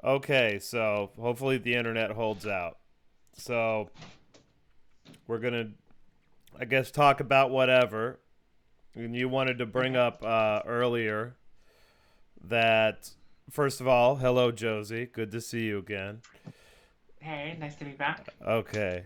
Okay, so hopefully the internet holds out. So we're gonna, I guess, talk about whatever. And you wanted to bring Okay. up earlier that, first of all, hello Josie, good to see you again. Hey, nice to be back. Okay,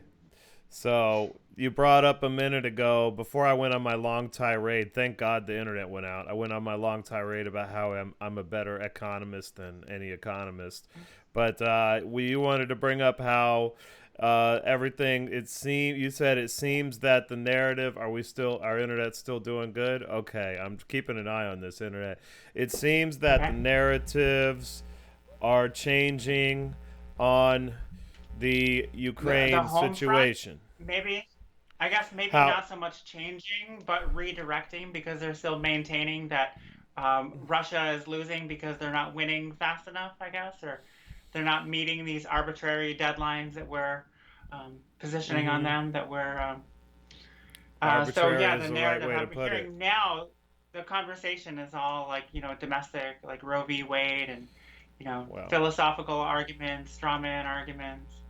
so you brought up a minute ago before I went on my long tirade. Thank God the internet went out. I went on my long tirade about how I'm a better economist than any economist. But you wanted to bring up how everything. You said it seems that the narrative. Are we still? Our internet's still doing good? Okay, I'm keeping an eye on this internet. It seems that the Okay. narratives are changing on the The Ukraine home front, situation. maybe. I guess maybe How? not so much changing, but redirecting because they're still maintaining that Russia is losing because they're not winning fast enough, I guess, or they're not meeting these arbitrary deadlines that we're positioning on Mm-hmm. them. So Arbitrary yeah, is the the right narrative way to I'm put it. hearing now, the conversation is all like, domestic, like Roe v. Wade and, Well, philosophical arguments, straw man arguments.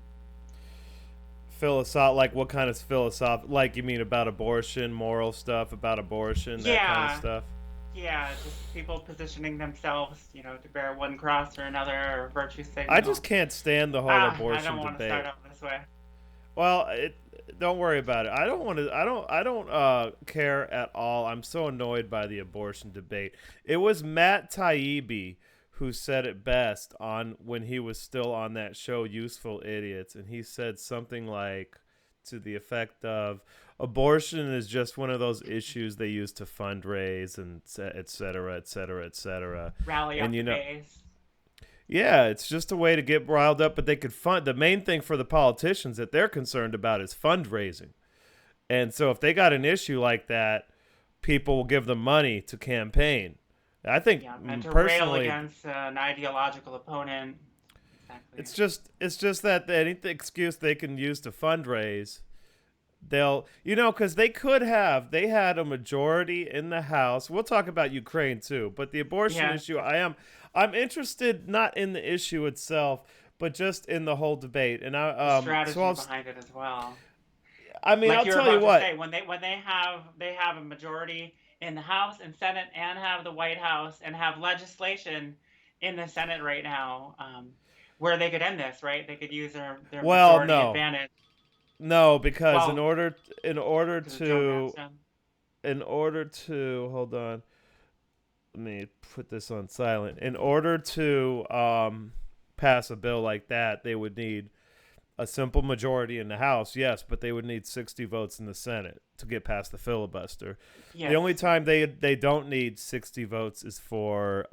like what kind of philosoph? Like you mean about abortion, moral stuff about abortion, that kind of Yeah, stuff. yeah, just people positioning themselves, to bear one cross or another or virtue I just signal. can't stand the whole I don't abortion want to start debate. out this way. Well, don't worry about it. I don't want to. I don't care at all. I'm so annoyed by the abortion debate. It was Matt Taibbi who said it best on when he was still on that show, Useful Idiots, and he said something like to the effect of, "Abortion is just one of those issues they use to fundraise and et cetera, et cetera, et cetera." Rally And up the base. yeah, it's just a way to get riled up, but they could fund. The main thing for the politicians that they're concerned about is fundraising. And so if they got an issue like that, people will give them money to campaign. I think Yeah, and to rail personally, against an ideological opponent. Exactly. it's just that any excuse they can use to fundraise, they'll because they had a majority in the House. We'll talk about Ukraine too, but the abortion Yes, issue, I'm interested not in the issue itself, but just in the whole debate. And the so strategy behind it as well. Like I'll you were tell you about to what. say, when they have a majority in the House and Senate and have the White House and have legislation in the Senate right now, where they could end this, right? They could use their Well, majority no, advantage. no, because Well, in order because of Joe to Manchin. hold on, let me put this on silent. In order to pass a bill like that, they would need a simple majority in the House, yes, but they would need 60 votes in the Senate to get past the filibuster. The only Yes. time they don't need 60 votes is for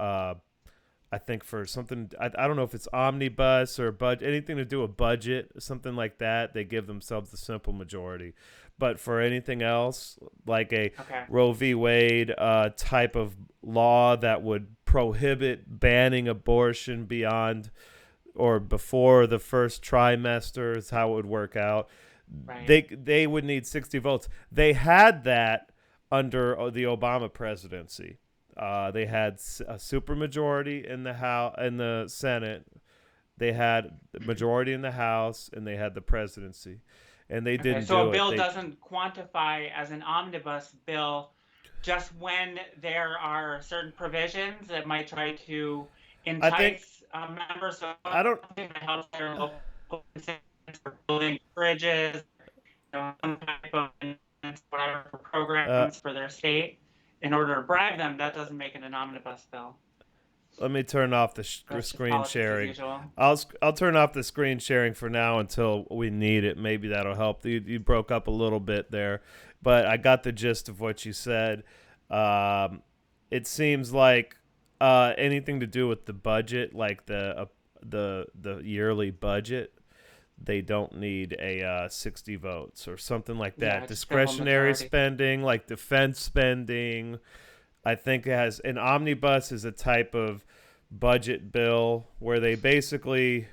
I think for something I don't know if it's omnibus or anything to do with budget, something like that. They give themselves the simple majority, but for anything else, like a Okay. Roe v. Wade type of law that would prohibit banning abortion beyond or before the first trimester is how it would work out. Right. They would need 60 votes. They had that under the Obama presidency. They had a supermajority in the House in the Senate. They had the majority in the House, and they had the presidency, and they Okay. didn't So a do it. bill They, doesn't quantify as an omnibus bill just when there are certain provisions that might try to I think, entice members of I don't. something that helps their local businesses for building bridges, some type of whatever for Uh, programs for their state. In order to bribe them, that doesn't make it an omnibus bill. Let me turn off the That's just screen politics as sharing. usual. I'll turn off the screen sharing for now until we need it. Maybe that'll help. You broke up a little bit there, but I got the gist of what you said. Um, it seems like anything to do with the budget, like the yearly budget, they don't need a 60 votes or something like Yeah, that. it's a simple Discretionary majority. spending, like defense spending, I think it has an omnibus is a type of budget bill where they basically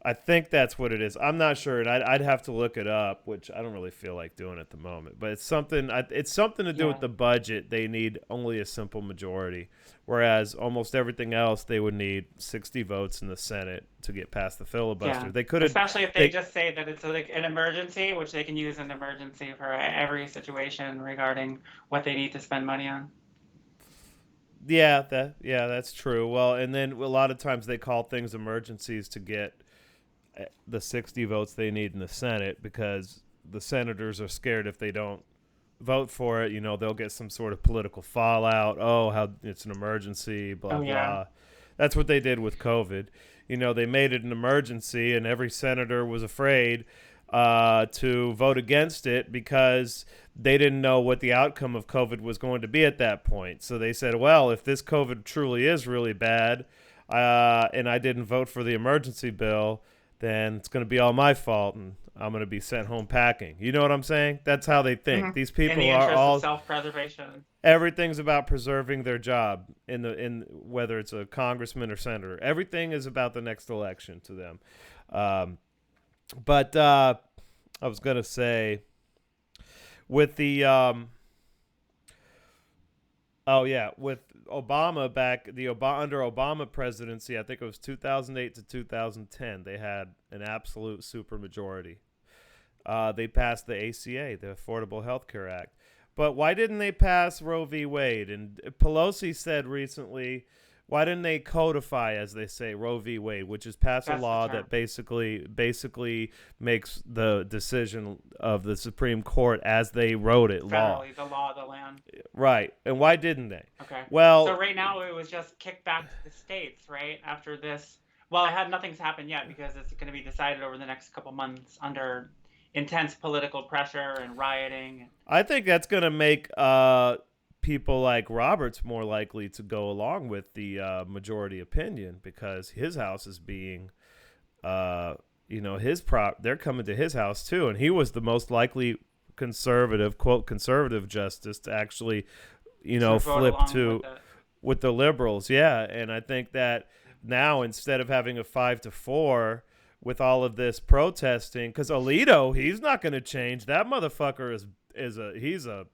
I think that's what it is. I'm not sure, and I'd have to look it up, which I don't really feel like doing at the moment. But it's something. It's something to do with Yeah. the budget. They need only a simple majority, whereas almost everything else they would need 60 votes in the Senate to get past the Yeah. filibuster. They could have. Especially if they They just say that it's like an emergency, which they can use an emergency for every situation regarding what they need to spend money on. yeah, that's true. Well, and then a lot of times they call things emergencies to get the 60 votes they need in the Senate because the senators are scared if they don't vote for it, they'll get some sort of political fallout. Oh, how it's an emergency, blah Oh yeah. blah. That's what they did with COVID. They made it an emergency, and every senator was afraid to vote against it because they didn't know what the outcome of COVID was going to be at that point. So they said, well, if this COVID truly is really bad, and I didn't vote for the emergency bill, then it's going to be all my fault, and I'm going to be sent home packing. You know what I'm saying? That's how they think. These In people the are interest of all self-preservation. everything's about preserving their job in whether it's a congressman or senator. Everything is about the next election to them. Um, but I was going to say with the oh yeah, with Obama back under Obama presidency, I think it was 2008 to 2010. They had an absolute supermajority. They passed the ACA, the Affordable Health Care Act. But why didn't they pass Roe v. Wade? And Pelosi said recently, why didn't they codify, as they say, Roe v. Wade, which is pass a That's the law term. that basically makes the decision of the Supreme Court as they wrote it law. Federally, the law of the land. Right. And why didn't they? Okay. So Well, right now it was just kicked back to the states, right? After this, well, nothing's happened yet because it's going to be decided over the next couple months under intense political pressure and rioting. I think that's going to make people like Roberts more likely to go along with the majority opinion because his house is being, they're coming to his house too. And he was the most likely conservative, quote, conservative justice to actually, flip to with the liberals. Yeah. And I think that now instead of having a 5-4 with all of this protesting, because Alito, he's not going to change. That motherfucker he's a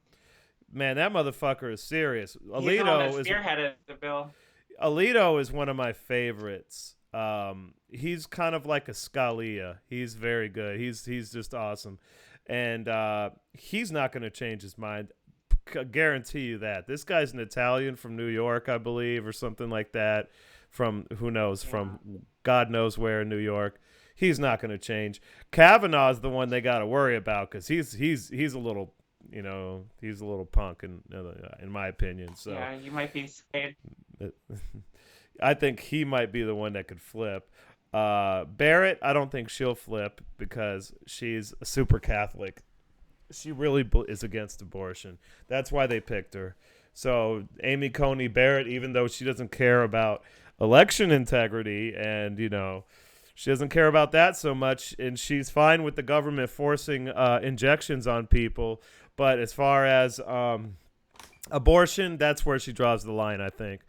man. That motherfucker is serious. He's the one that spearheaded the bill. Alito is one of my favorites. He's kind of like a Scalia. He's very good. He's just awesome, and he's not going to change his mind. Guarantee you that. This guy's an Italian from New York, I believe, or something like that. From who knows, from God knows where in New York. He's not going to change. Kavanaugh's the one they got to worry about because he's a little, he's a little punk in my opinion. So yeah, you might be swayed. I think he might be the one that could flip. Barrett, I don't think she'll flip because she's a super Catholic. She really is against abortion. That's why they picked her. So Amy Coney Barrett, even though she doesn't care about election integrity and, she doesn't care about that so much, and she's fine with the government forcing injections on people. But as far as abortion, that's where she draws the line, I think.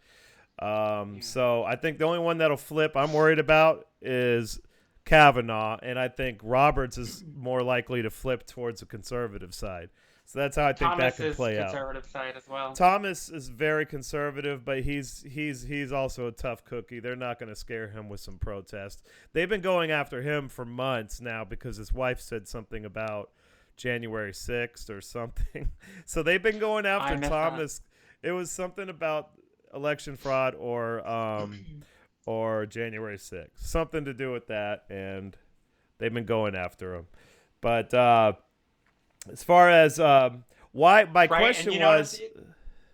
So I think the only one that'll flip I'm worried about is Kavanaugh, and I think Roberts is more likely to flip towards the conservative side. So that's how I think Thomas that can play out. conservative side as well. Thomas is very conservative, but he's also a tough cookie. They're not going to scare him with some protest. They've been going after him for months now because his wife said something about January 6th or something. So they've been going after Thomas. It was something about election fraud or January 6th. Something to do with that, and they've been going after him. But as far as why, my question was.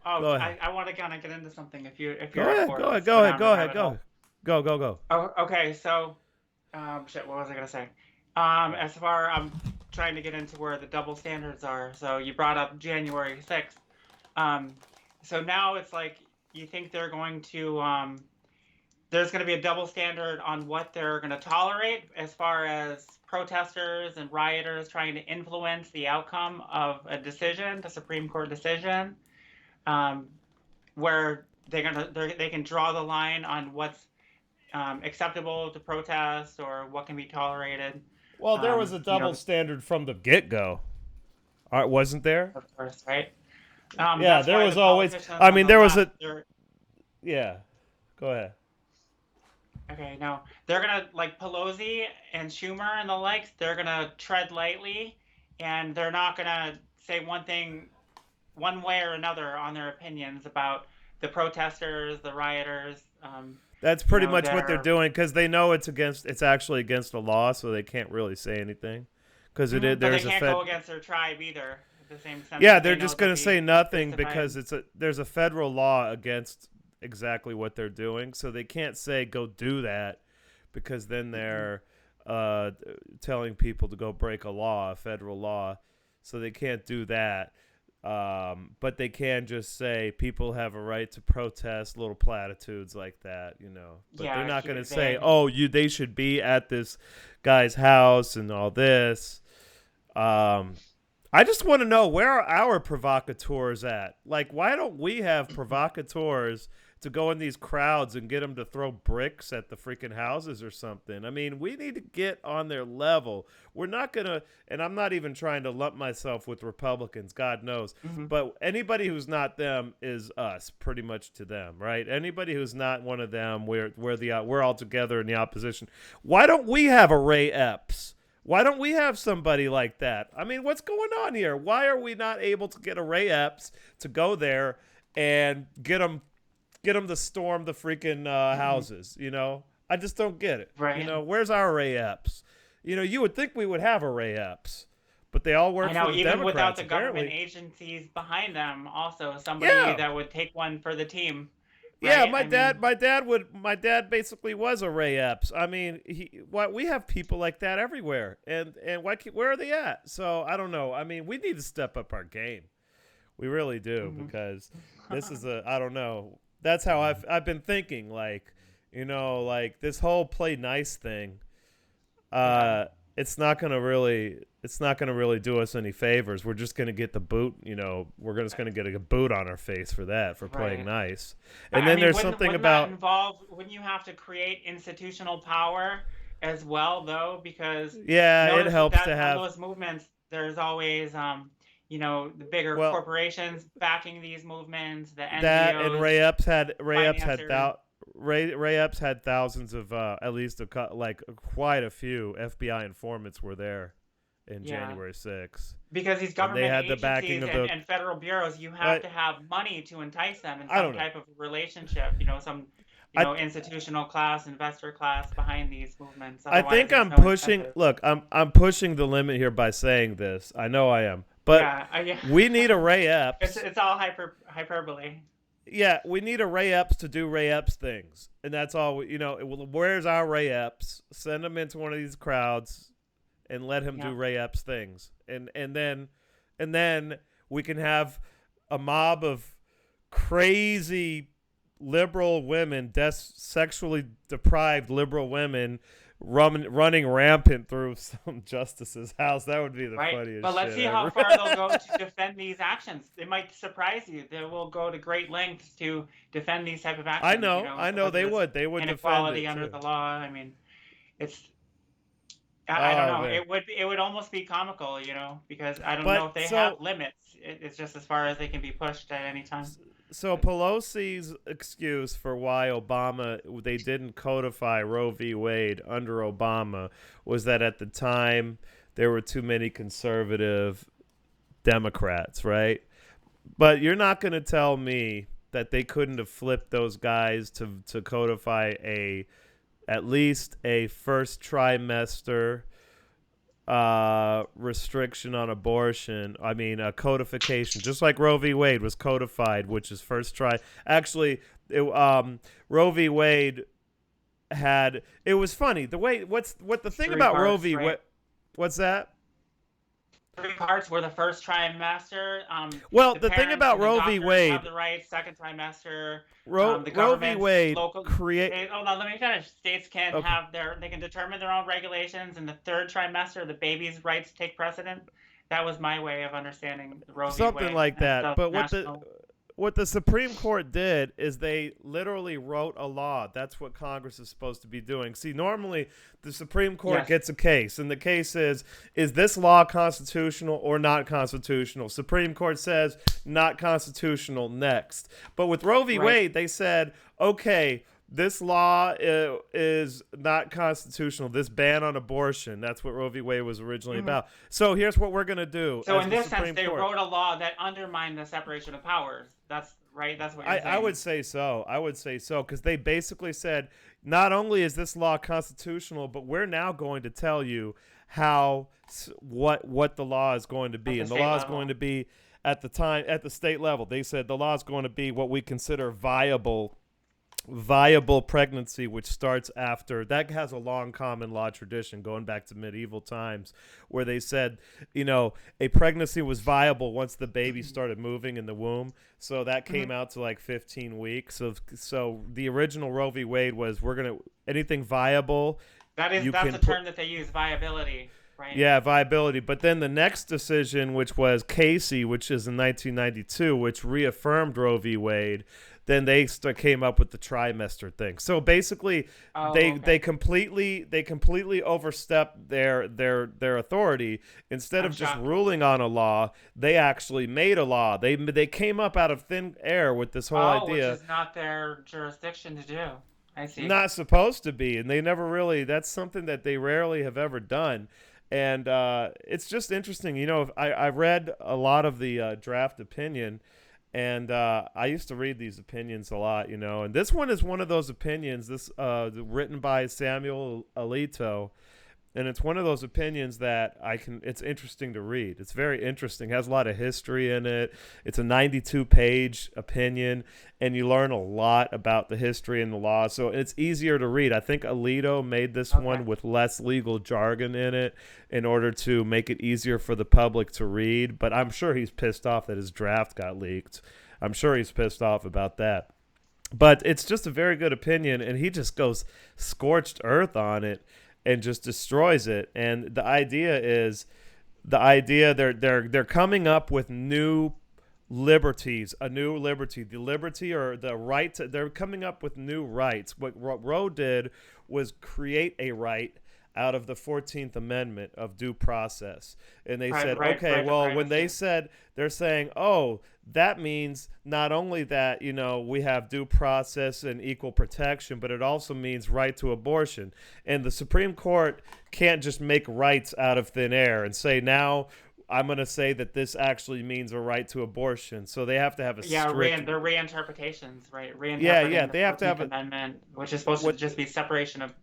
I want to kind of get into something. If you're go ahead. Go. Oh, okay. So, shit. What was I gonna say? As far I'm trying to get into where the double standards are. So you brought up January 6th. So now it's like you think they're going to there's going to be a double standard on what they're going to tolerate as far as protesters and rioters trying to influence the outcome of a decision, the Supreme Court decision, where they can draw the line on what's acceptable to protest or what can be tolerated. Well, there was a You know, double standard from the get-go, wasn't there? of course, right? Yeah, That's there why was the always. politicians I on mean, the there was left, a. they're Yeah, go ahead. okay. No, they're gonna like Pelosi and Schumer and the likes. They're gonna tread lightly, and they're not gonna say one thing one way or another on their opinions about the protesters, the rioters. That's pretty much what they're They're doing because they know it's actually against the law, so they can't really say anything. Because but they there's a can't go fed. against their tribe either. In the same sense Yeah, that they're they know just they'll gonna be say nothing crucified. because there's a federal law against exactly what they're doing, so they can't say go do that because then Hmm. they're uh, telling people to go break a federal law, so they can't do that. But they can just say people have a right to protest, little platitudes like that, you know. But they're Yeah, not keep going to it say, vague. "Oh, they should be at this guy's house and all this." Um, I just want to know where are our provocateurs at? Like, why don't we have provocateurs to go in these crowds and get them to throw bricks at the freaking houses or something? I mean, we need to get on their level. We're not going to, and I'm not even trying to lump myself with Republicans, God knows. Hmm. But anybody who's not them is us, pretty much to them, right? Anybody who's not one of them, we're all together in the opposition. Why don't we have a Ray Epps? Why don't we have somebody like that? I mean, what's going on here? Why are we not able to get a Ray Epps to go there and get them to storm the freaking Hmm. houses? You know, I just don't get it. You Right. know, where's our Ray Epps? You know, you would think we would have a Ray Epps, but they all I work for know, the even without Democrats the government apparently. agencies behind them, also somebody Yeah, that would take one for the team, yeah. right? My I dad, mean, my dad basically was a Ray Epps. I mean, we have people like that everywhere, and where are they at? So I don't know. I mean, we need to step up our game. We really do mhm. because this is I don't know. That's how I've been thinking. Like, you know, like this whole play nice thing. Yeah, Uh, it's not gonna really do us any favors. We're just gonna get the boot. You know, we're just gonna get a boot on our face for that for playing right. nice. And I then mean, there's wouldn't something wouldn't that about involve? Wouldn't you have to create institutional power as well, though? Because yeah, it notice helps to that on have those movements, there's always, the bigger well corporations backing these movements, the that and NGOs, Ray Epps had financiers. Ray Epps had thousands of at least like quite a few FBI informants were there in Yeah. January 6th, Because these and they government had the backing agencies of and, the and federal bureaus, you have but to have money to entice them in I some don't know. type of relationship, some, I institutional class, investor class behind these movements. I Otherwise, think there's I'm no pushing. incentive. Look, I'm pushing the limit here by saying this. I know I am, but Yeah, yeah. we need a Ray it's Epps. it's all hyperbole. Yeah, we need a Ray Epps to do Ray Epps things, and that's all. Where's our Ray Epps? Send him into one of these crowds and let him Yeah. do Ray Epps things, and then we can have a mob of crazy liberal women, sexually deprived liberal women, running rampant through some justice's house. That would be the Right. But funniest let's shit see how ever. far they'll go to defend these actions. It might surprise you. They will go to great lengths to defend these type of actions, I know because they there's would. They would defend inequality it under too. the law. I mean, it's I don't Oh know. man. It would almost be comical, because I don't know But if they have limits. It's just as far as they can be pushed at any time. so Pelosi's excuse for why they didn't codify Roe v. Wade under Obama was that at the time there were too many conservative Democrats, right? But you're not going to tell me that they couldn't have flipped those guys to codify at least a first trimester restriction on abortion. I mean, a codification, just like Roe v. Wade was codified, which is first try. Actually, Roe v. Wade had. It was funny the way. What the thing Three about Roe parts, v. right? What's that? Three parts were the first trimester. Well, The the thing parents about and the Roe v. doctors have Wade, the right. Second trimester, the Roe v. governments, Wade local create. state. Oh no, let me finish. States can Okay, they can determine their own regulations. In the third trimester, the baby's rights take precedent. That was my way of understanding Roe v. something Wade like as that. the But national. what the Supreme Court did is they literally wrote a law. That's what Congress is supposed to be doing. See, normally the Supreme Court Yes. gets a case, and the case is this law constitutional or not constitutional? Supreme Court says not constitutional, next. But with Roe v. Right. Wade, they said, okay, this law is not constitutional. This ban on abortion. That's what Roe v. Wade was originally about. So here's what we're going to do. So as in the this sense, Supreme they Court. wrote a law that undermined the separation of powers. That's right. That's what you're saying. I would say so. I would say so because they basically said not only is this law constitutional, but we're now going to tell you how what the law is going to be, At and the the law state is going level. to be at the time at the state level. They said the law is going to be what we consider viable pregnancy, which starts after that has a long common law tradition going back to medieval times where they said a pregnancy was viable once the baby started moving in the womb, so that came out to like 15 weeks. So the original Roe v. Wade was anything viable That's the term that they use, viability, right? yeah, viability. But then the next decision, which was Casey, which is in 1992, which reaffirmed Roe v. Wade, then they came up with the trimester thing. So basically, they completely overstepped their authority. Instead of just ruling on a law, they actually made a law. They came up out of thin air with this whole idea. Which is not their jurisdiction to do. I see. Not supposed to be, and they never really. That's something that they rarely have ever done. And it's just interesting. I read a lot of the draft opinion, and I used to read these opinions a lot, and this one is one of those opinions, written by Samuel Alito, and it's one of those opinions that it's interesting to read. It's very interesting. It has a lot of history in it. It's a 92-page opinion, and you learn a lot about the history and the law. So it's easier to read. I think Alito made this one with less legal jargon in it in order to make it easier for the public to read. But I'm sure he's pissed off that his draft got leaked. I'm sure he's pissed off about that. But it's just a very good opinion, and he just goes scorched earth on it and just destroys it. And the idea they're coming up with new liberties, a new liberty, the liberty or the right they're coming up with new rights. What Roe did was create a right out of the 14th Amendment of due process. And they said, they're saying, oh, that means not only that, we have due process and equal protection, but it also means right to abortion. And the Supreme Court can't just make rights out of thin air and say, now I'm going to say that this actually means a right to abortion. So they have to have a strict... they're reinterpretations, right? They have to have amendment, which is supposed to just be separation of...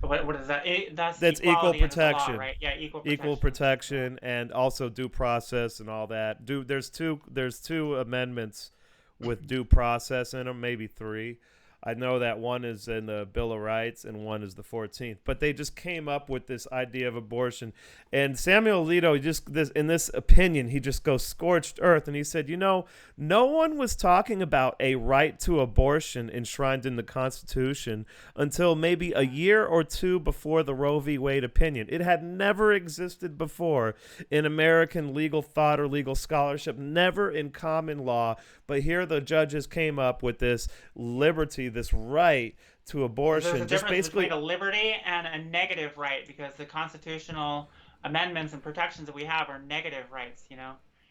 what is that? That's equal protection, law, right? Yeah, equal protection, and also due process and all that. There's two amendments with due process in them, maybe three. I know that one is in the Bill of Rights and one is the 14th. But they just came up with this idea of abortion. And Samuel Alito, in this opinion, he just goes scorched earth. And he said, no one was talking about a right to abortion enshrined in the Constitution until maybe a year or two before the Roe v. Wade opinion. It had never existed before in American legal thought or legal scholarship, never in common law. But here the judges came up with this liberty, this right to abortion. There's a difference between a liberty and a negative right, because the constitutional amendments and protections that we have are negative rights.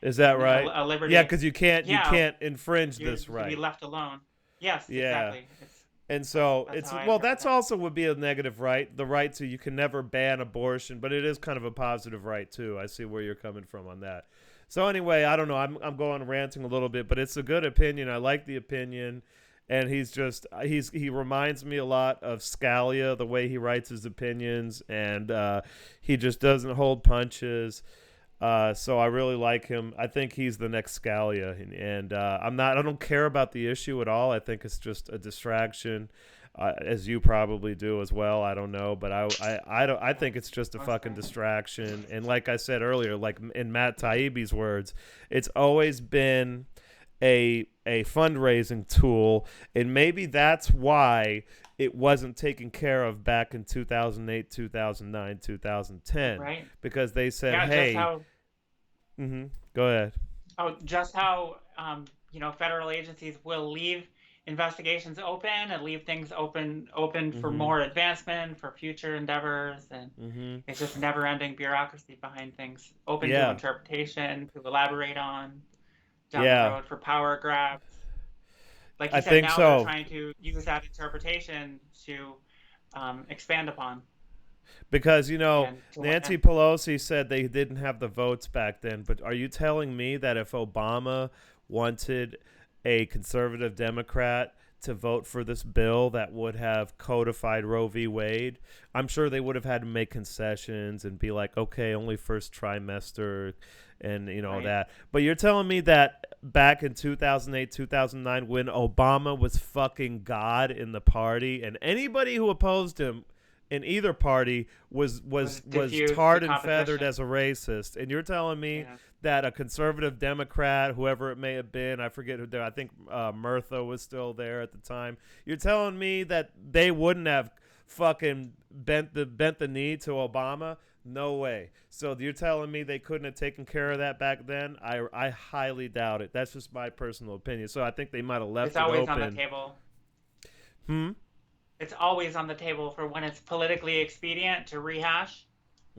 Is that right? A liberty. Yeah, because you can't infringe this right. You be left alone. Yes, yeah. Exactly. And so that's also would be a negative right. The right to, you can never ban abortion, but it is kind of a positive right too. I see where you're coming from on that. So anyway, I don't know. I'm going ranting a little bit, but it's a good opinion. I like the opinion, and he reminds me a lot of Scalia, the way he writes his opinions, and he just doesn't hold punches. So I really like him. I think he's the next Scalia, and I don't care about the issue at all. I think it's just a distraction. As you probably do as well. I don't know, but I think it's just a fucking distraction. And like I said earlier, like in Matt Taibbi's words, it's always been a fundraising tool, and maybe that's why it wasn't taken care of back in 2008, 2009, 2010. Right. Because they said, hey, go ahead. Just how federal agencies will leave investigations open and leave things open for Mm-hmm. more advancement, for future endeavors, and Mm-hmm. it's just never-ending bureaucracy behind things, open to Yeah. interpretation, to elaborate on down the Yeah. road for power grabs. Like you I said, think now they're so. trying to use that interpretation to expand upon Because, and Nancy Pelosi said they didn't have the votes back then. But are you telling me that if Obama wanted a conservative Democrat to vote for this bill that would have codified Roe v. Wade, I'm sure they would have had to make concessions and be like, okay, only first trimester and, right? that. But you're telling me that back in 2008, 2009, when Obama was fucking God in the party and anybody who opposed him in either party Was was diffused to tarred and feathered competition. as a racist, and you're telling me Yeah. that a conservative Democrat, whoever it may have been, I forget who, I think Murtha was still there at the time. You're telling me that they wouldn't have fucking bent the knee to Obama? No way. So you're telling me they couldn't have taken care of that back then? I highly doubt it. That's just my personal opinion. So I think they might have It's left it always on the open. table. Hmm. It's always on the table for when it's politically expedient to rehash.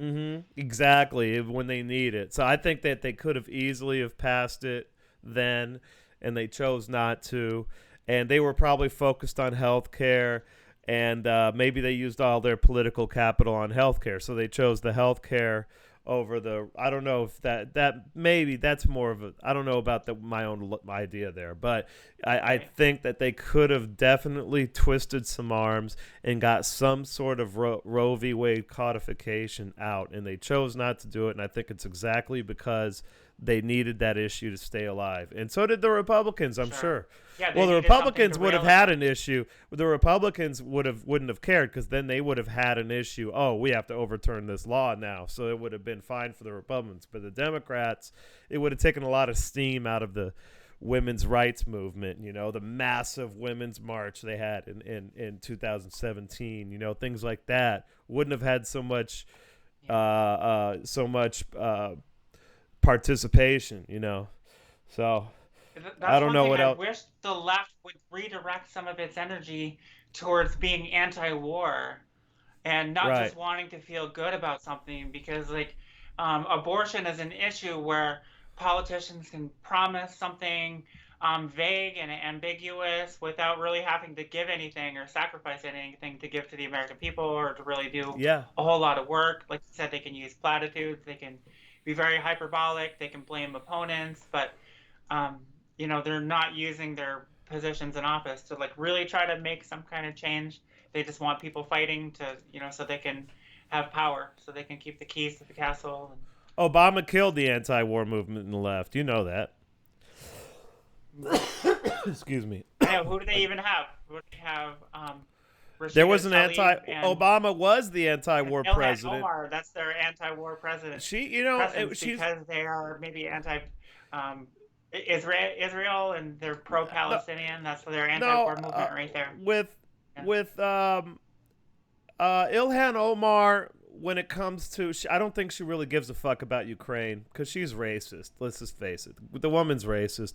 Mm-hmm. Exactly, when they need it. So I think that they could have easily have passed it then, and they chose not to. And they were probably focused on health care, and maybe they used all their political capital on health care. So they chose the health care over the. I don't know if that maybe that's more of a. I don't know about my own idea there, but I Right. think that they could have definitely twisted some arms and got some sort of Roe v. Wade codification out, and they chose not to do it. And I think it's exactly because they needed that issue to stay alive, and so did the Republicans, I'm Sure. sure. Yeah, they Well, the needed something to Republicans would have rail had an against. issue. The Republicans wouldn't have cared because then they would have had an issue. Oh, we have to overturn this law now, so it would have been fine for the Republicans. But the Democrats, it would have taken a lot of steam out of the women's rights movement. The massive women's march they had in 2017. Things like that wouldn't have had so much Yeah. participation. So I That's don't one know thing what I else. wish the left would redirect some of its energy towards being anti-war and not Right. just wanting to feel good about something because like abortion is an issue where politicians can promise something vague and ambiguous without really having to give anything or sacrifice anything to give to the American people or to really do Yeah. a whole lot of work. Like you said, they can use platitudes, they can be very hyperbolic, they can blame opponents, but um, they're not using their positions in office to like really try to make some kind of change. They just want people fighting to, so they can have power, so they can keep the keys to the castle. Obama killed the anti-war movement in the left. You know that. Excuse me. I know. Who do they even have? Who do they have? There Rashida was an Tlaib and Obama was the anti-war Ilhan president. Omar. That's their anti-war She, presence she's because they are maybe um, Israel and they're no, pro-Palestinian. That's their no anti-war movement right there. with Yeah. with Ilhan Omar. When it comes to, I don't think she really gives a fuck about Ukraine because she's racist. Let's just face it. The woman's racist.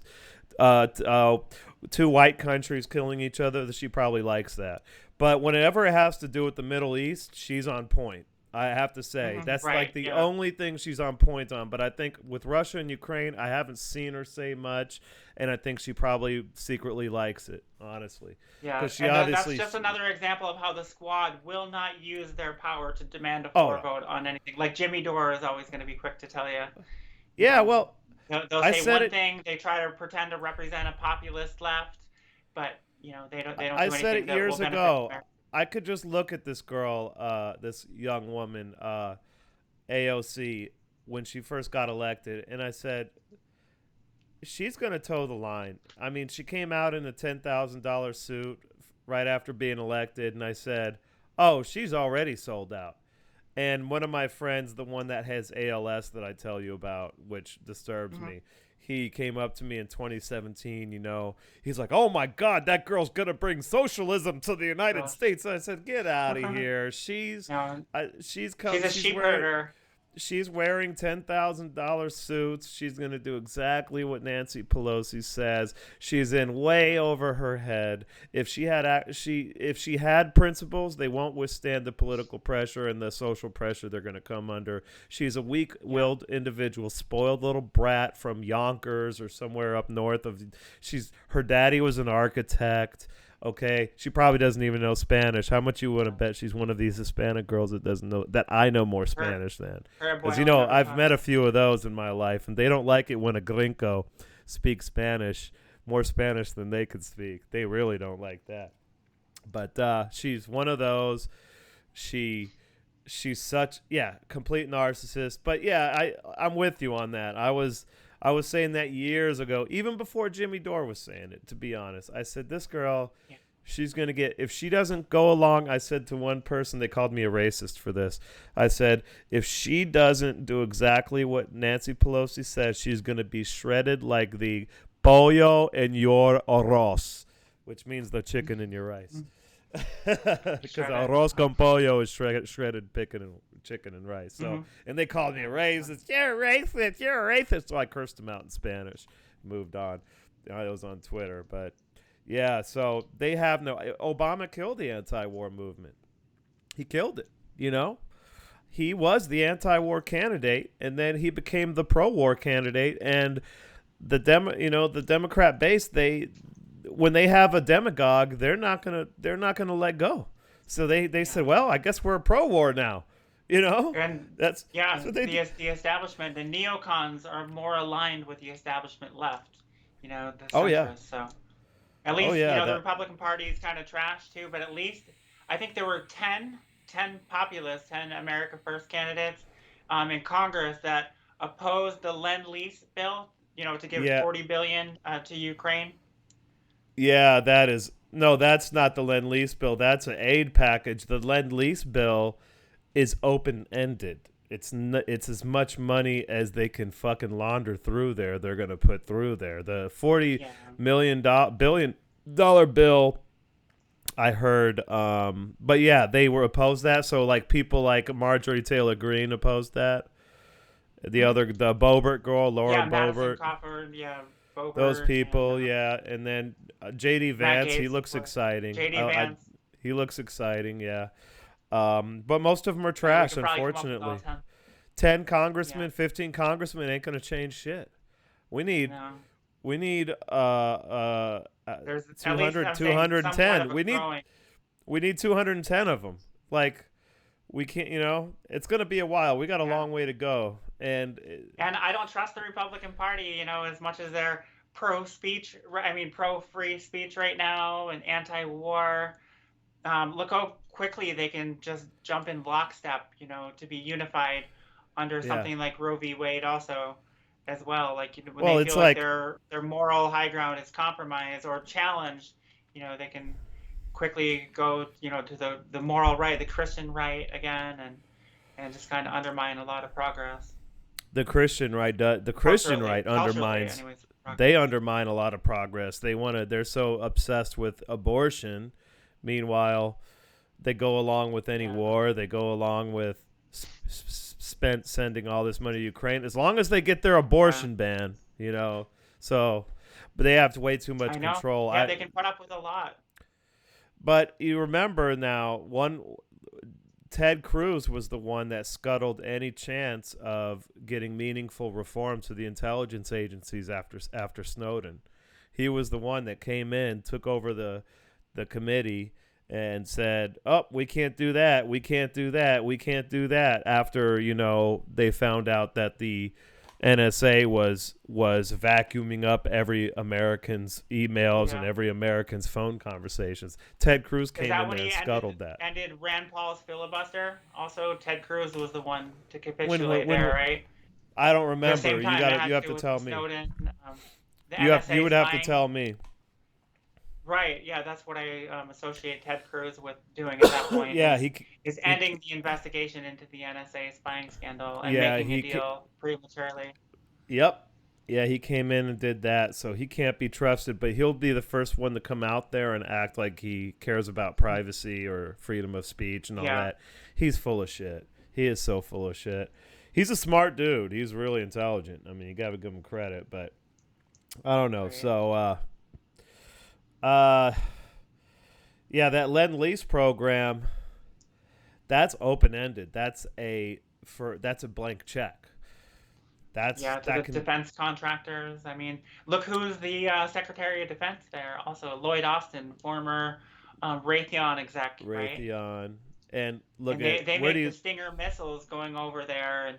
Two white countries killing each other. She probably likes that. But whenever it has to do with the Middle East, she's on point. I have to say that's Right. like the Yeah. only thing she's on point on. But I think with Russia and Ukraine, I haven't seen her say much, and I think she probably secretly likes it, honestly, Yeah, because she and that's obviously. just another example of how the squad will not use their power to demand a Oh floor no, vote on anything. Like Jimmy Dore is always going to be quick to tell you, you yeah. know, Well, they'll I say said one it. thing, they try to pretend to represent a populist left, but they don't I do said anything it that will years benefit ago. America. I could just look at this girl, this young woman, AOC, when she first got elected, and I said, she's going to toe the line. I mean, she came out in a $10,000 suit right after being elected, and I said, oh, she's already sold out. And one of my friends, the one that has ALS that I tell you about, which disturbs Hmm. me, he came up to me in 2017. He's like, "Oh my God, that girl's gonna bring socialism to the United So, States." And I said, "Get out of here. She's, no, she's she's a she's sheep wearing herder. she's wearing $10,000 suits. She's going to do exactly what Nancy Pelosi says. She's in way over her head. If she had principles, they won't withstand the political pressure and the social pressure they're going to come under. She's a Yeah. weak-willed individual, spoiled little brat from Yonkers or somewhere up north of. Her daddy was an architect. Okay, she probably doesn't even know Spanish. How much you want to bet she's one of these Hispanic girls that doesn't know that I know more Her, Spanish than? her Because abuelo never I've taught her. met a few of those in my life, and they don't like it when a gringo speaks Spanish, more Spanish than they could speak. They really don't like that. But she's one of those. She she's such complete narcissist. But yeah, I'm with you on that. I was saying that years ago, even before Jimmy Dore was saying it, to be honest. I said, this girl, Yeah. she's going to get, if she doesn't go along, I said to one person, they called me a racist for this. I said, if she doesn't do exactly what Nancy Pelosi says, she's going to be shredded like the pollo en your arroz, which means the chicken in your rice. Because Shredded. arroz con pollo is shredded chicken and rice. So, Mhm. and they called me a racist. You're a racist. You're a racist. So I cursed them out in Spanish. Moved on. I was on Twitter, but yeah. So they have no. Obama killed the anti-war movement. He killed it. He was the anti-war candidate, and then he became the pro-war candidate. And the Democrat base, when they have a demagogue, they're not gonna let go. So they said, well, I guess we're a pro-war now. And That's yeah, what they do. the establishment, the neocons are more aligned with the establishment left, the Oh yeah, centrists. So at oh least, yeah. the That Republican Party is kind of trash too, but at least I think there were 10 populists, 10 America First candidates in Congress that opposed the Lend-Lease bill, to give yeah 40 billion to Ukraine. yeah. That is no. That's not the Lend Lease bill. That's an aid package. The Lend Lease bill is open ended. It's as much money as they can fucking launder through there. They're gonna put through there. The 40 Yeah. million billion-dollar bill. I heard, but yeah, they were opposed that. So like people like Marjorie Taylor Greene opposed that. The Boebert girl, Laura Yeah, Madison Boebert, Crawford, yeah, those Boebert, and people, yeah, and then JD Matt Vance, he Gaetz, of looks course. exciting. JD Vance. He looks exciting, yeah. But most of them are We trash, could probably come up with all unfortunately. 10. 10 Yeah, congressmen, 15 congressmen ain't gonna change shit. We need no. we need There's at least, 200 I'm saying, somewhat of a We growing. need 210 of them. Like we can't, it's gonna be a while. We got a Yeah. long way to go, and And I don't trust the Republican Party, as much as they're pro-speech, I mean, pro-free speech right now and anti-war. Look how quickly they can just jump in lockstep, to be unified under yeah. something like Roe v. Wade also as well. Like, when Well, they it's feel like like their moral high ground is compromised or challenged, they can quickly go, to the moral right, the Christian right again, and just kind of undermine a lot of progress. the Christian right Culturally, undermines. anyways, They progress. undermine a lot of progress. They're so obsessed with abortion. Meanwhile, they go along with any Yeah. war. They go along with spent sending all this money to Ukraine as long as they get their Yeah. abortion ban. So, but they have way too I much know. control. Yeah, they can put up with a lot. But you remember now, Ted Cruz was the one that scuttled any chance of getting meaningful reform to the intelligence agencies after Snowden. He was the one that came in, took over the committee, and said, "Oh, we can't do that. We can't do that. We can't do that." After they found out that the NSA was vacuuming up every American's emails and Yeah. every American's phone conversations. Ted Cruz Is came that in when there he and scuttled that. ended Rand Paul's filibuster? Also, Ted Cruz was the one to When capitulate there, right? I don't At the remember. same time, it You had to have do to with tell the me. Snowden, the You NSA would have to spying. tell me. Right, yeah, that's what I associate Ted Cruz with doing at that point Yeah, is he ending the investigation into the NSA spying scandal and yeah, making a deal prematurely. yep. Yeah, he came in and did that, so he can't be trusted, but he'll be the first one to come out there and act like he cares about privacy or freedom of speech and all Yeah, that. He's full of shit. He is so full of shit. He's a smart dude. He's really intelligent. I mean, you got to give him credit, but I don't know. Right. So, uh, yeah, that Lend Lease program, that's open ended. That's a blank check. Yeah, to the That can defense contractors. I mean, look who's the Secretary of Defense there. Also, Lloyd Austin, former Raytheon exec, right? Raytheon and look And at they where do make the you Stinger missiles going over there, and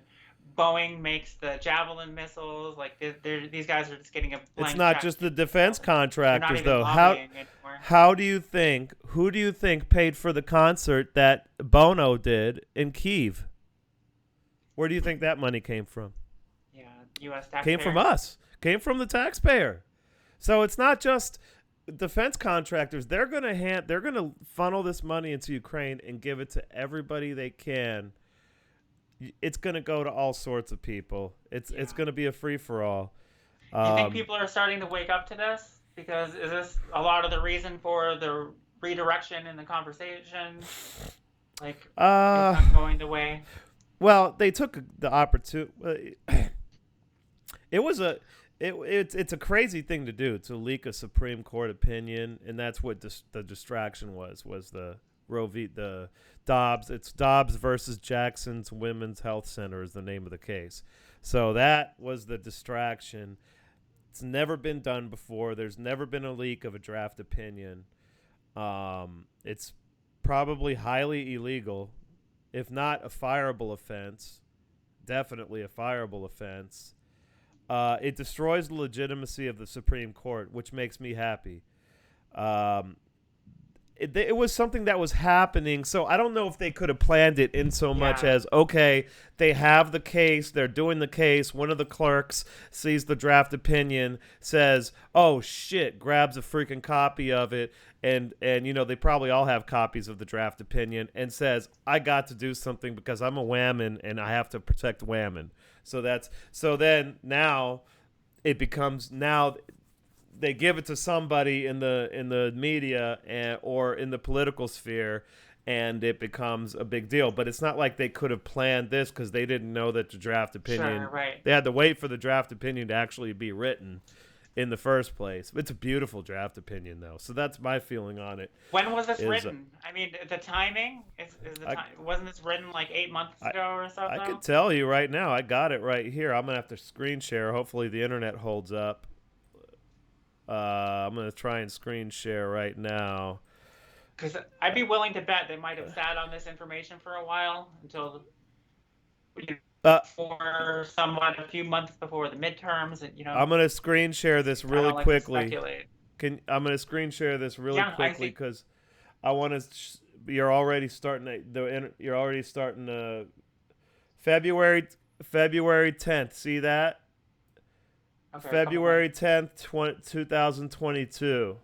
Boeing makes the Javelin missiles. Like these guys are just getting a it's blank not check. just the defense They're not contractors even though. lobbying anymore. How do you think who do you think paid for the concert that Bono did in Kiev? Where do you think that money came from? Yeah, U.S. Came from taxpayers. us. Came from the taxpayer. So it's not just defense contractors. They're gonna funnel this money into Ukraine and give it to everybody they can. It's gonna go to all sorts of people. It's Yeah. gonna be a free for all. Do you think Um, people are starting to wake up to this? Because is this a lot of the reason for the redirection in the conversation? Like, it's uh, not going the way. well, they took the opportunity. It was a it's a crazy thing to do to leak a Supreme Court opinion, and that's what the distraction was the the Dobbs. It's Dobbs versus Jackson's Women's Health Center is the name of the case. So that was the distraction. It's never been done before. There's never been a leak of a draft opinion. It's probably highly illegal, if not a fireable offense. Definitely a fireable offense. It destroys the legitimacy of the Supreme Court, which makes me happy. Um, it was something that was happening, so I don't know if they could have planned it in so much Yeah, as, okay, they have the case, they're doing the case, one of the clerks sees the draft opinion, says, oh shit, grabs a freaking copy of it, and they probably all have copies of the draft opinion, and says, I got to do something because I'm a whammon and I have to protect whammon. So then now it becomes now they give it to somebody in the media or in the political sphere, and it becomes a big deal. But it's not like they could have planned this because they didn't know that the draft opinion. sure, right. They had to wait for the draft opinion to actually be written in the first place. It's a beautiful draft opinion, though. So that's my feeling on it. When was this Is written? I mean, the timing is the I, time. Wasn't this written like 8 months I ago or so I now? could tell you right now. I got it right here. I'm gonna have to screen share. Hopefully the internet holds up. I'm gonna try and screen share right now. Because I'd be willing to bet they might have sat on this information for a while until Uh, for somewhat a few months before the midterms, and I'm gonna screen share this I really don't like to quickly. speculate. I'm gonna screen share this really Yeah, I quickly see. because I want to. You're already starting You're already starting February 10th. See that? Okay, a couple months. February 10th, 2022.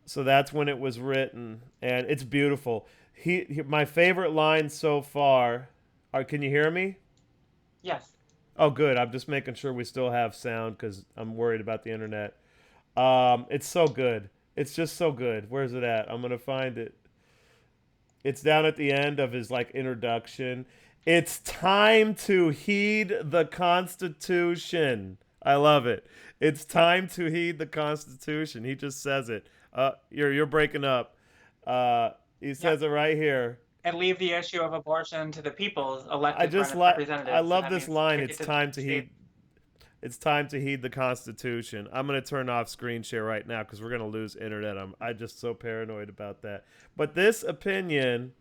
So that's when it was written, and it's beautiful. My favorite line so far. Can you hear me? Yes. Oh, good. I'm just making sure we still have sound because I'm worried about the internet. It's so good. It's just so good. Where's it at? I'm gonna find it. It's down at the end of his like introduction. It's time to heed the Constitution. I love it. It's time to heed the Constitution. He just says it. You're breaking up. He says Yep. it right here. And leave the issue of abortion to the people's I elected just like. I representatives. So love that this means line. kick It's it to the time to state. heed. It's time to heed the Constitution. I'm gonna turn off screen share right now because we're gonna lose internet. I just so paranoid about that. But this opinion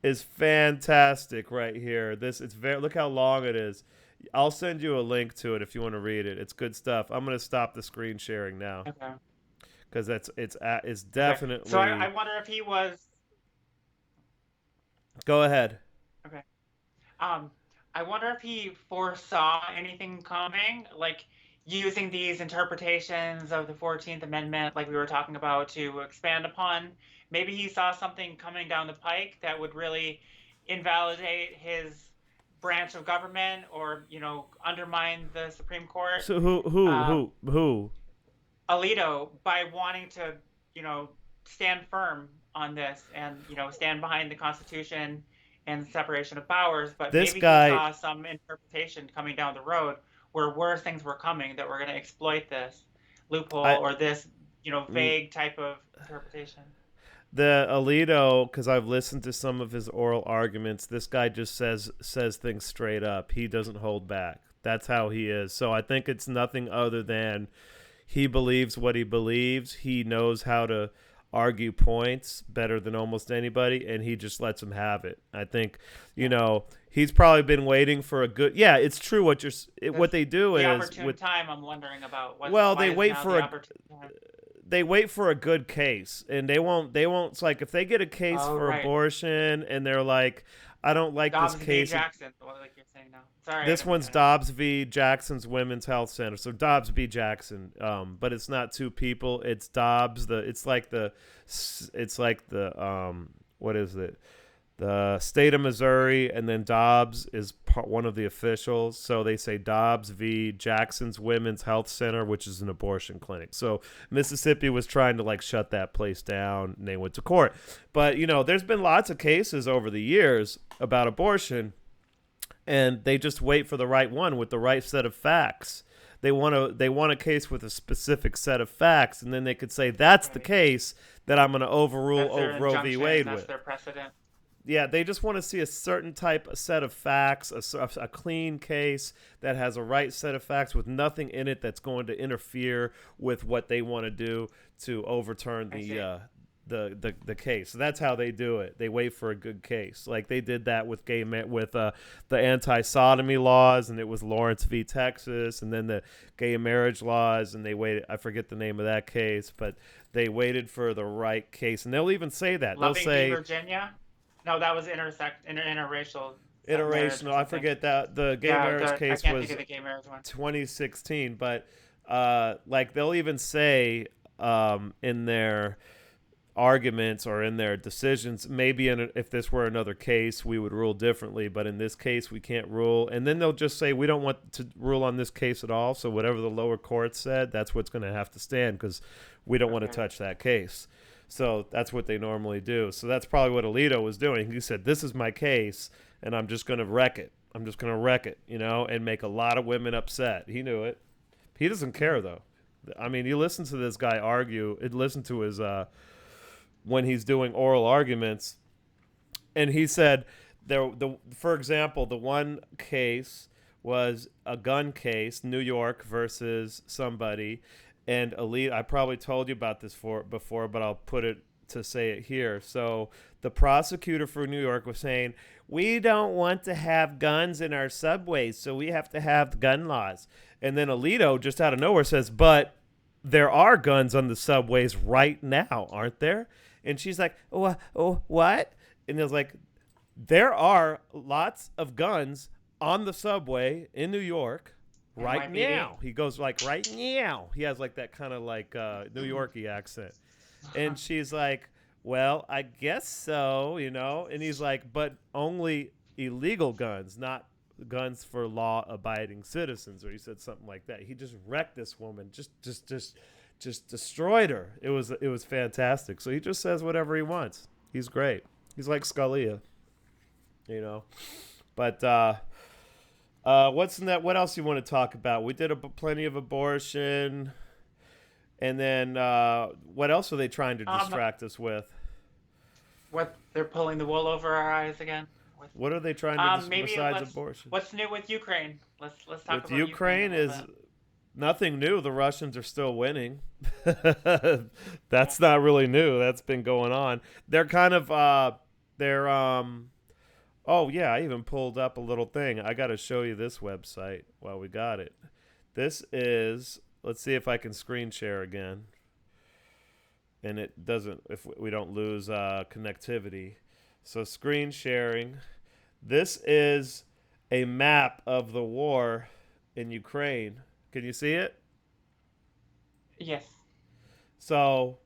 is fantastic right here. It's very look how long it is. I'll send you a link to it if you want to read it. It's good stuff. I'm gonna stop the screen sharing now Okay. because it's Okay. So I definitely. wonder if he was. Go ahead. Okay. Um, I wonder if he foresaw anything coming, like using these interpretations of the 14th Amendment, like we were talking about, to expand upon. Maybe he saw something coming down the pike that would really invalidate his branch of government or, undermine the Supreme Court. So who Um, who who? Alito, by wanting to, stand firm on this and, stand behind the Constitution and separation of powers, but This maybe he guy, saw some interpretation coming down the road where worse things were coming that were going to exploit this I loophole or this, mm, vague type of interpretation. the Alito, because I've listened to some of his oral arguments. This guy just says things straight up. He doesn't hold back. That's how he is. So I think it's nothing other than he believes what he believes. He knows how to argue points better than almost anybody, and he just lets him have it. I think, Yeah. he's probably been waiting for a good. Yeah, it's true. What This they do the is opportune with. time I'm wondering about Well, why is now the opportune time? they wait for a good case, and they won't. It's like if they get a case Oh, for right. abortion and they're like, I don't like this Dobbs v. case. Jackson, like you're saying now. Sorry, I This didn't mean one's to interrupt. Dobbs v. Jackson's Women's Health Center. So Dobbs v. Jackson, but it's not two people. It's Dobbs. What is it? The state of Missouri, and then Dobbs is one of the officials. So they say Dobbs v. Jackson's Women's Health Center, which is an abortion clinic. So Mississippi was trying to shut that place down, and they went to court. But there's been lots of cases over the years about abortion, and they just wait for the right one with the right set of facts. They want a case with a specific set of facts, and then they could say that's the Right. case that I'm going to overrule That's their Roe v. injunction. Wade That's with. their precedent. Yeah, they just want to see a certain set of facts, a clean case that has a right set of facts with nothing in it that's going to interfere with what they want to do to overturn I see. the case. So that's how they do it. They wait for a good case, like they did that with the anti-sodomy laws, and it was Lawrence v. Texas, and then the gay marriage laws, and they waited. I forget the name of that case, but they waited for the right case, and they'll even say that. They'll Loving v. say Virginia. No, that was interracial marriage or interracial. I something. forget that the gay Yeah, marriage I case can't think was of the gay marriage one. 2016, but they'll even say in their arguments or in their decisions, maybe if this were another case we would rule differently, but in this case we can't rule. And then they'll just say we don't want to rule on this case at all, so whatever the lower court said, that's what's going to have to stand, because we don't want to Okay. touch that case. So that's what they normally do. So that's probably what Alito was doing. He said, this is my case, and I'm just going to wreck it. I'm just going to wreck it, and make a lot of women upset. He knew it. He doesn't care, though. I mean, you listen to this guy argue. Listen to his when he's doing oral arguments, and he said for example, the one case was a gun case, New York versus somebody, and Elite. I probably told you about this before, but I'll put it to say it here. So the prosecutor for New York was saying, we don't want to have guns in our subways, so we have to have gun laws. And then Alito, just out of nowhere, says, but there are guns on the subways right now, aren't there? And she's like, what? And it was like, there are lots of guns on the subway in New York right now. He goes right now. He has that kind of New Yorkie accent. And she's like, well, I guess so, And he's like, but only illegal guns, not guns for law-abiding citizens. Or he said something like that. He just wrecked this woman, just destroyed her. It was fantastic. So he just says whatever he wants. He's great. He's like Scalia, But what's in that? What else you want to talk about? We did plenty of abortion, and then what else are they trying to distract us with? What they're pulling the wool over our eyes again? What are they trying to Maybe besides abortion? what's new with Ukraine? Let's talk With about Ukraine a is little bit. nothing new. The Russians are still winning. That's not really new. That's been going on. They're kind of they're oh yeah, I even pulled up a little thing. I got to show you this website while we got it. This is, let's see if I can screen share again. And it doesn't, if we don't lose connectivity. So screen sharing. This is a map of the war in Ukraine. Can you see it? Yes. So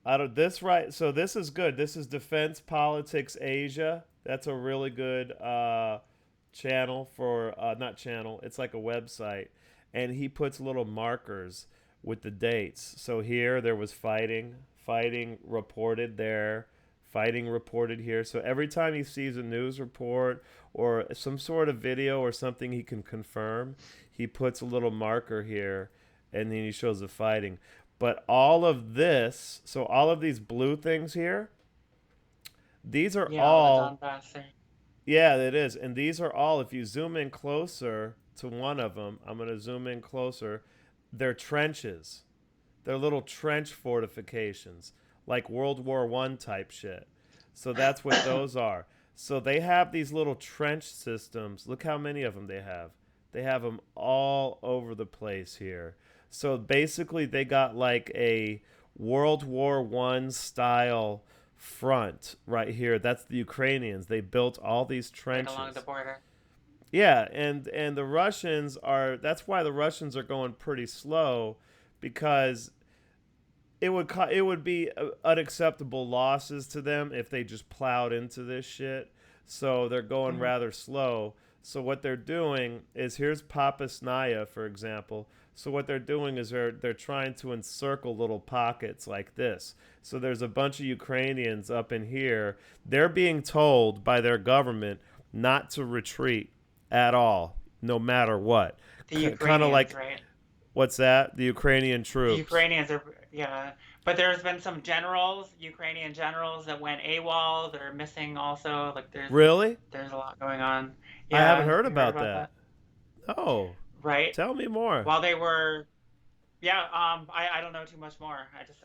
out of this, right? So this is good. This is Defense Politics Asia. That's a really good channel for not channel. It's like a website, and he puts little markers with the dates. So here there was fighting reported there fighting reported here. So every time he sees a news report or some sort of video or something he can confirm, he puts a little marker here and then he shows the fighting. But all of this, so all of these blue things here, these are Yeah, all the all, Donbass there. yeah, it is. And these are all, if you zoom in closer to one of them, I'm going to zoom in closer, they're trenches. They're little trench fortifications, like World War One type shit. So that's what those are. So they have these little trench systems. Look how many of them they have. They have them all over the place here. So basically, they got like a World War One style front right here. That's the Ukrainians. They built all these Right along the trenches. border. Yeah, and the Russians are. That's why the Russians are going pretty slow, because it would be unacceptable losses to them if they just plowed into this shit. So they're going Hmm. rather slow. So what they're doing is, here's Papasnaya, for example. So what they're doing is they're trying to encircle little pockets like this. So there's a bunch of Ukrainians up in here. They're being told by their government not to retreat at all, no matter what. The Kind of Ukrainians, like, right? what's that? The Ukrainian The troops. Ukrainians are, yeah. But there's been some generals, Ukrainian generals that went AWOL that are missing also. Like Really? there's a lot going on. I haven't Yeah, heard you heard about about that. that? Oh, Right? tell me more. While they were, yeah, I don't know too much more.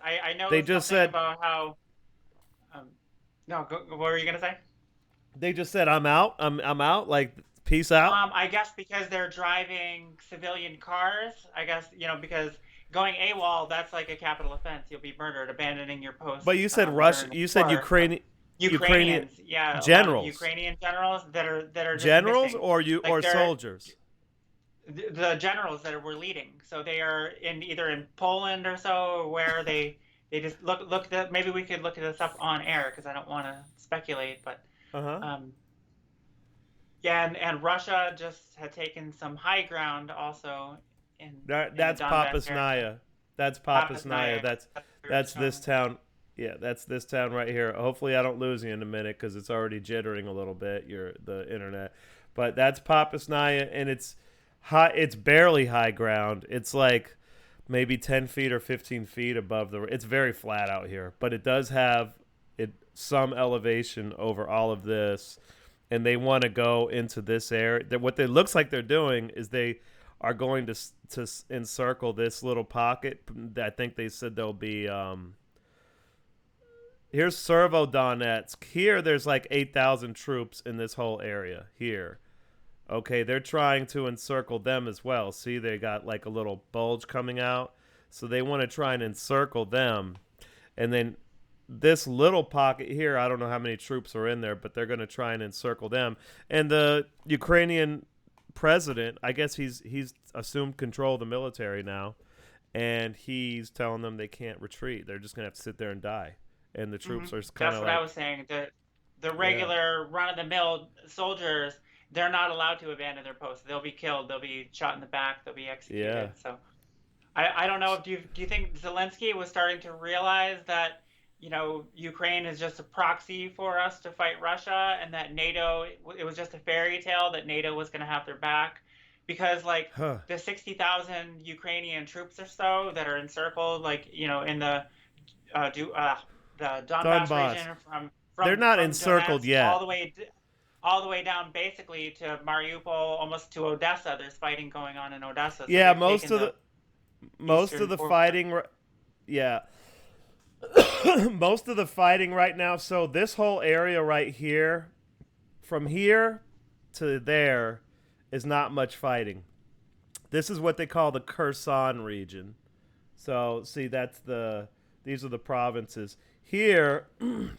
I know They just something said about how, um, no, what were you gonna say? I'm out. I'm out. Like, peace out. I guess because they're driving civilian cars. I guess, because going AWOL, that's like a capital offense. You'll be murdered, abandoning your But post you said during You said war. So Ukrainian Ukrainians, yeah, a lot of generals. Ukrainian generals that are just Generals, missing. or Like they're soldiers. the generals that were leading. So they are in either in Poland or so, where they just look that maybe we could look this up on air because I don't want to speculate, but Uh-huh. um, yeah, and Russia just had taken some high ground also in the That's Donbass area. Papasnaya. That's Papasnaya. Papasnaya, that's what we were That's this showing. town. Yeah, that's this town right here. Hopefully, I don't lose you in a minute because it's already jittering a little bit. The internet, but that's Papasnaya, and it's high. It's barely high ground. It's like maybe 10 feet or 15 feet above the. It's very flat out here, but it does have some elevation over all of this, and they want to go into this area. What it looks like they're doing is they are going to encircle this little pocket. I think they said there'll be here's Servodonetsk. Here, there's like 8,000 troops in this whole area here. Okay, they're trying to encircle them as well. See, they got like a little bulge coming out. So they want to try and encircle them. And then this little pocket here, I don't know how many troops are in there, but they're going to try and encircle them. And the Ukrainian president, I guess he's assumed control of the military now, and he's telling them they can't retreat. They're just going to have to sit there and die. And the Hmm. troops are kind That's of what I like, was saying. The yeah, regular run-of-the-mill soldiers, they're not allowed to abandon their posts. They'll be killed. They'll be shot in the back. They'll be yeah. executed. So I don't know if do you think Zelensky was starting to realize that Ukraine is just a proxy for us to fight Russia, and that NATO, it was just a fairy tale that NATO was going to have their back, because like Huh. the 60,000 Ukrainian troops or so that are encircled, like in the Donbass Donbass. region from They're from not from encircled Donetsk yet. all the way down basically to Mariupol, almost to Odessa. There's fighting going on in Odessa, so Yeah, they've taken the most of eastern the border. fighting, yeah, most of the fighting right now. So this whole area right here, from here to there, is not much fighting. This is what they call the Kherson region. So see, these are the provinces. Here,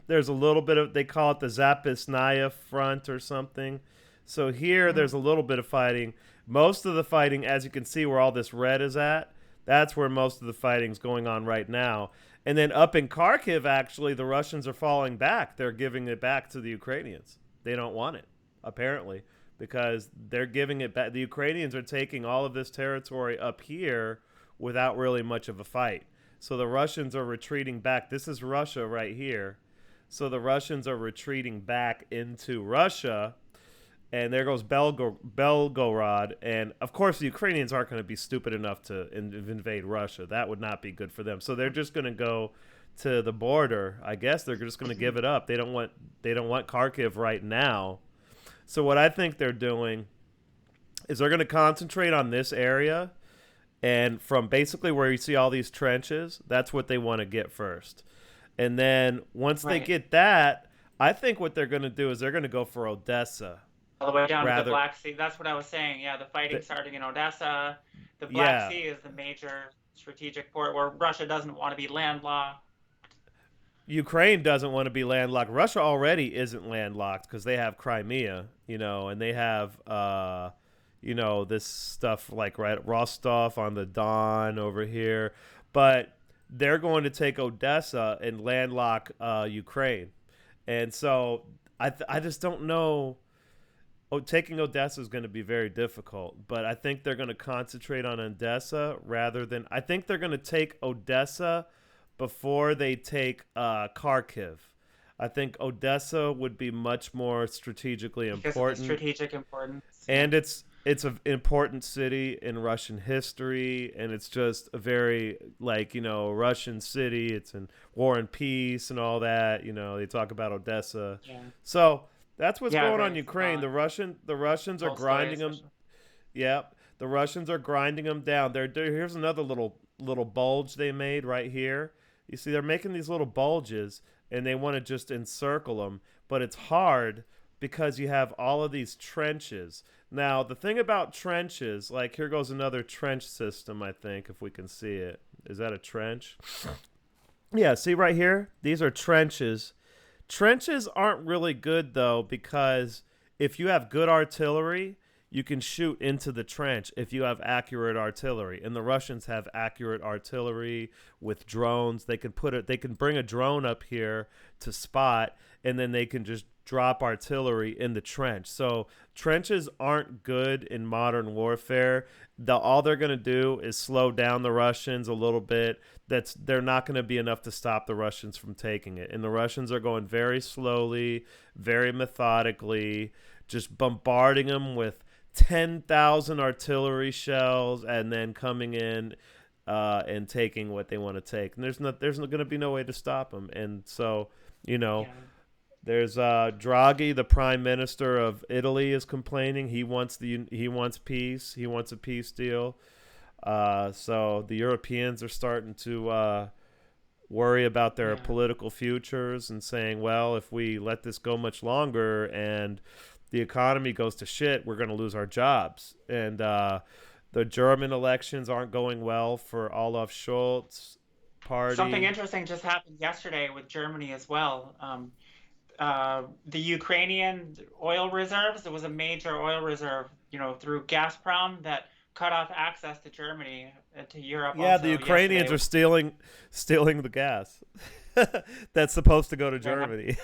there's a little bit of, they call it the Zapisnaya front or something. So here, Mhm. there's a little bit of fighting. Most of the fighting, as you can see, where all this red is at, that's where most of the fighting's going on right now. And then up in Kharkiv, actually, the Russians are falling back. They're giving it back to the Ukrainians. They don't want it, apparently, because they're giving it back. The Ukrainians are taking all of this territory up here without really much of a fight. So the Russians are retreating back. This is Russia right here. So the Russians are retreating back into Russia, and there goes Belgorod. And of course, the Ukrainians aren't going to be stupid enough to invade Russia. That would not be good for them. So they're just going to go to the border. I guess they're just going to give it up. They don't want Kharkiv right now. So what I think they're doing is they're going to concentrate on this area, and from basically where you see all these trenches, that's what they want to get first. And then once they Right. get that, I think what they're going to do is they're going to go for Odessa. All the way down to the Rather, Black Sea. That's what I was saying. Yeah, the fighting th- starting in Odessa. The Black yeah, Sea is the major strategic port where Russia doesn't want to be landlocked. Ukraine doesn't want to be landlocked. Russia already isn't landlocked because they have Crimea, and they have, this stuff like right Rostov on the Don over here. But they're going to take Odessa and landlock Ukraine, and so I just don't know. Oh, taking Odessa is going to be very difficult, but I think they're going to concentrate on Odessa rather than. I think they're going to take Odessa before they take Kharkiv. I think Odessa would be much more strategically Because of the important, strategic importance. Yeah. and it's an important city in Russian history, and it's just a very Russian city. It's in War and Peace and all that. They talk about Odessa, Yeah. so that's what's Yeah, going on in very Ukraine. symbolic. The Russians are Tolstoy, grinding them. especially. Yep, the Russians are grinding them down. Here's another little bulge they made right here. You see, they're making these little bulges, and they want to just encircle them, but it's hard because you have all of these trenches. Now, the thing about trenches, like here goes another trench system. I think if we can see it, is that a trench? Yeah, see right here? These are trenches. Trenches aren't really good though because if you have good artillery, you can shoot into the trench if you have accurate artillery. And the Russians have accurate artillery with drones. They can bring a drone up here to spot, and then they can just drop artillery in the trench. So trenches aren't good in modern warfare. All they're going to do is slow down the Russians a little bit. They're not going to be enough to stop the Russians from taking it. And the Russians are going very slowly, very methodically, just bombarding them with 10,000 artillery shells, and then coming in and taking what they want to take. And there's going to be no way to stop them. And so, you know, Yeah. there's Draghi, the prime minister of Italy, is complaining. He wants peace. He wants a peace deal. So the Europeans are starting to worry about their Yeah. political futures and saying, well, if we let this go much longer and the economy goes to shit, we're going to lose our jobs. And the German elections aren't going well for Olaf Scholz Something party. interesting just happened yesterday with Germany as well. The Ukrainian oil reserves, there was a major oil reserve, through Gazprom that cut off access to Germany, to Europe Yeah, the also Ukrainians yesterday. are stealing the gas that's supposed to go to Wait, what? Germany.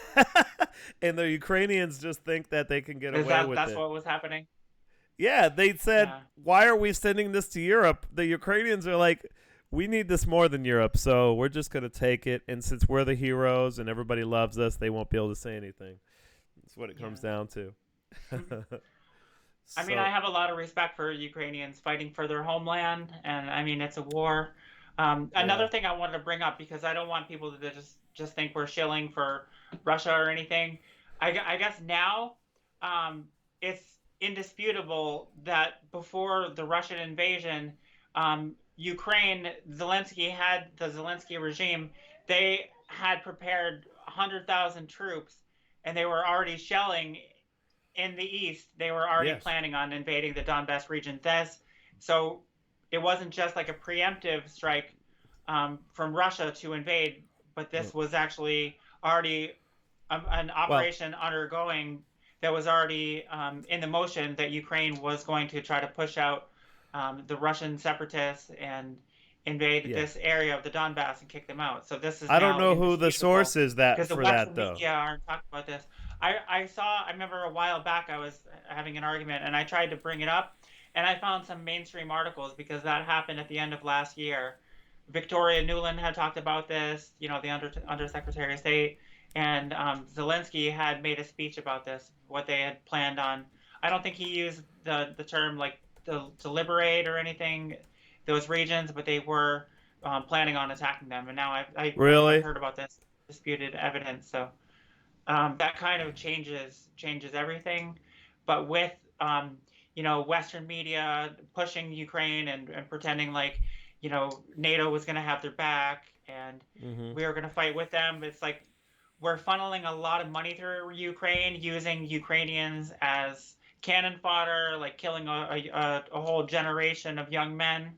And the Ukrainians just think that they can get Is away that with that's it. what was happening? Yeah, they said, Yeah. "Why are we sending this to Europe?" The Ukrainians are like, "We need this more than Europe, so we're just going to take it, and since we're the heroes and everybody loves us, they won't be able to say anything." That's what it comes Yeah. down to. I mean, I So, have a lot of respect for Ukrainians fighting for their homeland, and I mean, it's a war. yeah. Another thing I wanted to bring up because I don't want people to just think we're shilling for Russia or anything. I guess now it's indisputable that before the Russian invasion, Ukraine, the Zelensky regime, they had prepared 100,000 troops, and they were already shelling in the east. They were already Yes. planning on invading the Donbass region. So it wasn't just like a preemptive strike from Russia to invade, but Mm. this was actually already an Well, operation undergoing that was already in the motion that Ukraine was going to try to push out the Russian separatists and invade yeah. this area of the Donbass and kick them out. So this is I don't now know who the indisputable source is that because the for that Western though. media aren't talking about this. I remember a while back I was having an argument and I tried to bring it up, and I found some mainstream articles because that happened at the end of last year. Victoria Nuland had talked about this, the Undersecretary of State, and Zelensky had made a speech about this, what they had planned on. I don't think he used the term like to liberate or anything those regions, but they were planning on attacking them. And now I have Really? heard about this disputed evidence, so that kind of changes everything. But with Western media pushing Ukraine and pretending like NATO was going to have their back and Mm-hmm. we were going to fight with them, it's like we're funneling a lot of money through Ukraine, using Ukrainians as cannon fodder, like killing a whole generation of young men.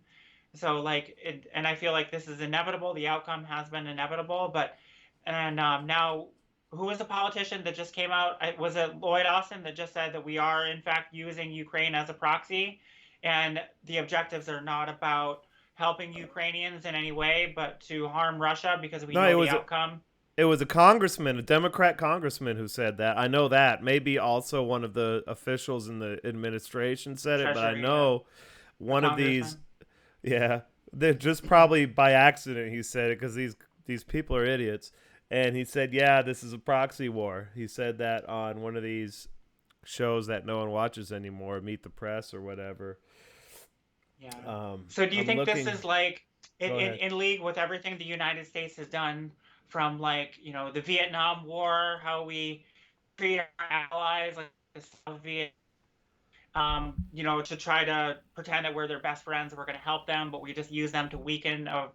So and I feel like this is inevitable. The outcome has been inevitable, but and now, who was the politician that just came out? Was it Lloyd Austin that just said that we are in fact using Ukraine as a proxy, and the objectives are not about helping Ukrainians in any way, but to harm Russia because we No, know the outcome. it was a congressman, a Democrat congressman who said that. I know that. Maybe also one of the officials in the administration said it, but I Treasury, know a one of these. congressman. Yeah, they're just probably by accident he said it because these people are idiots. And he said, "Yeah, this is a proxy war." He said that on one of these shows that no one watches anymore, Meet the Press or whatever. Yeah. So do you I'm think this looking. is like Go ahead. in league with everything the United States has done from like, the Vietnam War, how we treat our allies like the South Viet, to try to pretend that we're their best friends, we're going to help them, but we just use them to weaken a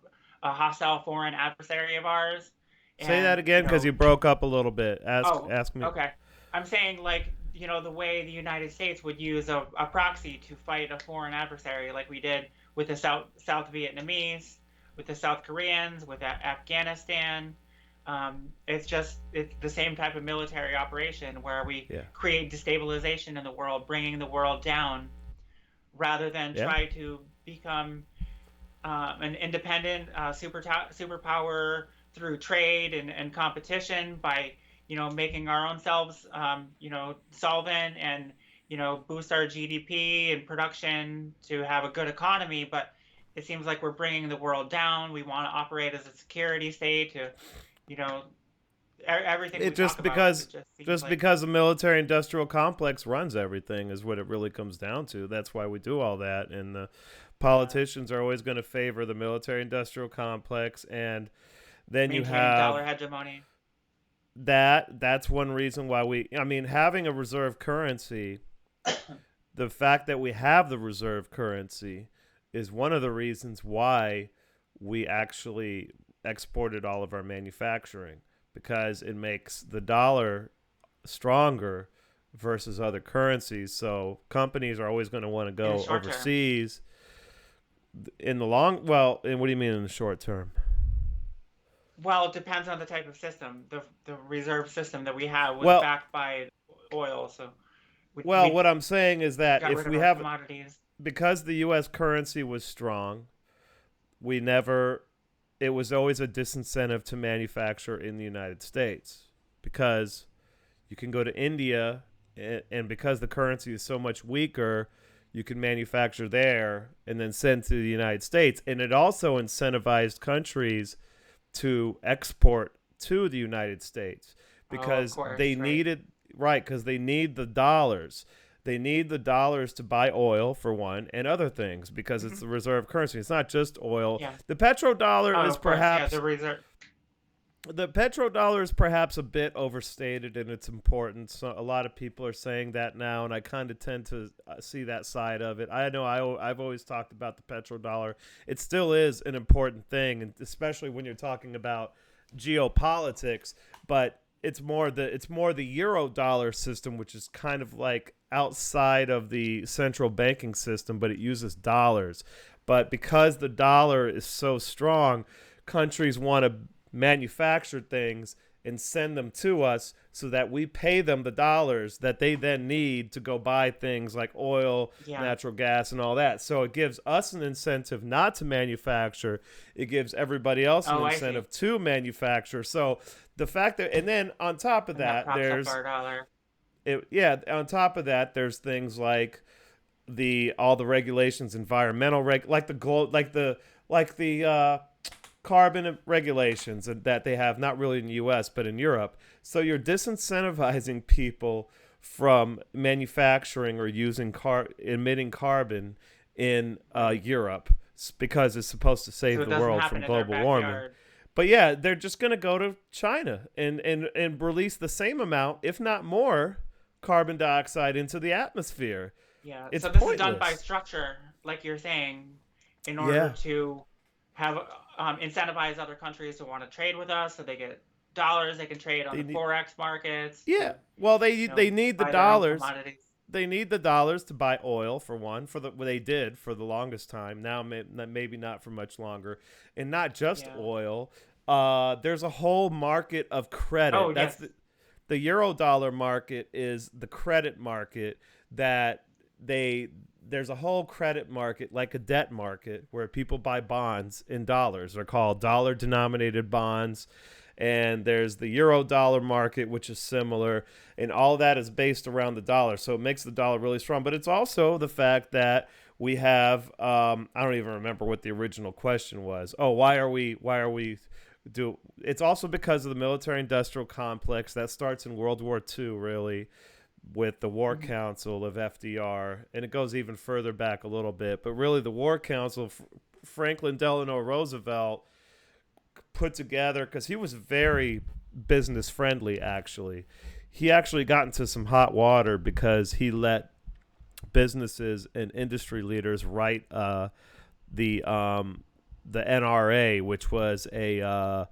hostile foreign adversary of ours. Say that And, again because you broke up a little bit. oh, Ask me. okay. I'm saying like, the way the United States would use a proxy to fight a foreign adversary, like we did with the South Vietnamese, with the South Koreans, with Afghanistan. It's the same type of military operation where we Yeah. create destabilization in the world, bringing the world down, rather than Yeah. try to become an independent superpower through trade and competition by making our own selves solvent and boost our GDP and production to have a good economy. But it seems like we're bringing the world down. We want to operate as a security state to you know everything It we talk about. It just seems just like because the military industrial complex runs everything is what it really comes down to. That's why we do all that, and the yeah, politicians are always going to favor the military industrial complex. And then you maintaining have dollar hegemony. that's one reason why I mean, having a reserve currency, the fact that we have the reserve currency is one of the reasons why we actually exported all of our manufacturing, because it makes the dollar stronger versus other currencies. So companies are always going to want to In the go short term. overseas in the long. Well, and what do you mean in the short term? Well, it depends on the type of system. The reserve system that we had was Well, backed by oil, so we what I'm saying is that got if rid of we our have, commodities. because the U.S. currency was strong, we never. It was always a disincentive to manufacture in the United States because you can go to India, and because the currency is so much weaker, you can manufacture there and then send to the United States. And it also incentivized countries to export to the United States Oh, of because they course, right. needed, right, because they need the dollars. They need the dollars to buy oil for one, and other things, because it's Hmm. the reserve currency. It's not just oil. Yeah. The petrodollar Oh, is of course. Yeah, perhaps a bit overstated in its importance. So a lot of people are saying that now, and I kind of tend to see that side of it. I know I've always talked about the petrodollar. It still is an important thing, and especially when you're talking about geopolitics. But it's more the euro dollar system, which is kind of like outside of the central banking system, but it uses dollars. But because the dollar is so strong, countries want to manufacture things and send them to us so that we pay them the dollars that they then need to go buy things like oil, Yeah. natural gas, and all that. So it gives us an incentive not to manufacture. It gives everybody else an Oh, I see. incentive to manufacture. So the fact that, and then on top of And that that, props up our dollar. yeah, on top of that, there's things like all the regulations, environmental like the carbon regulations that they have, not really in the U.S. but in Europe. So you're disincentivizing people from manufacturing or using emitting carbon in Europe because it's supposed to So save it the doesn't world happen from in their global warming. backyard. But yeah, they're just going to go to China and release the same amount, if not more, carbon dioxide into the atmosphere. Yeah. It's So this is done by pointless. structure, like you're saying, in order Yeah. to have incentivize other countries to want to trade with us, so they get dollars they can trade on They the need forex markets to, Yeah. Well, they need the buy their own dollars. commodities. They need the dollars to buy oil for one. Well, they did for the longest time. Now maybe not for much longer, and not just Yeah. oil. There's a whole market of credit. Oh That's yes. the euro dollar market is the credit market that there's a whole credit market like a debt market where people buy bonds in dollars. They're called dollar denominated bonds. And there's the euro dollar market, which is similar, and all that is based around the dollar. So it makes the dollar really strong. But it's also the fact that we have I don't even remember what the original question was. Oh, why are we do it's also because of the military industrial complex that starts in World War II, really, with the War Mhm. Council of FDR, and it goes even further back a little bit. But really, the War Council, Franklin Delano Roosevelt put together, because he was very business friendly. Actually, he actually got into some hot water because he let businesses and industry leaders write the NRA, which was a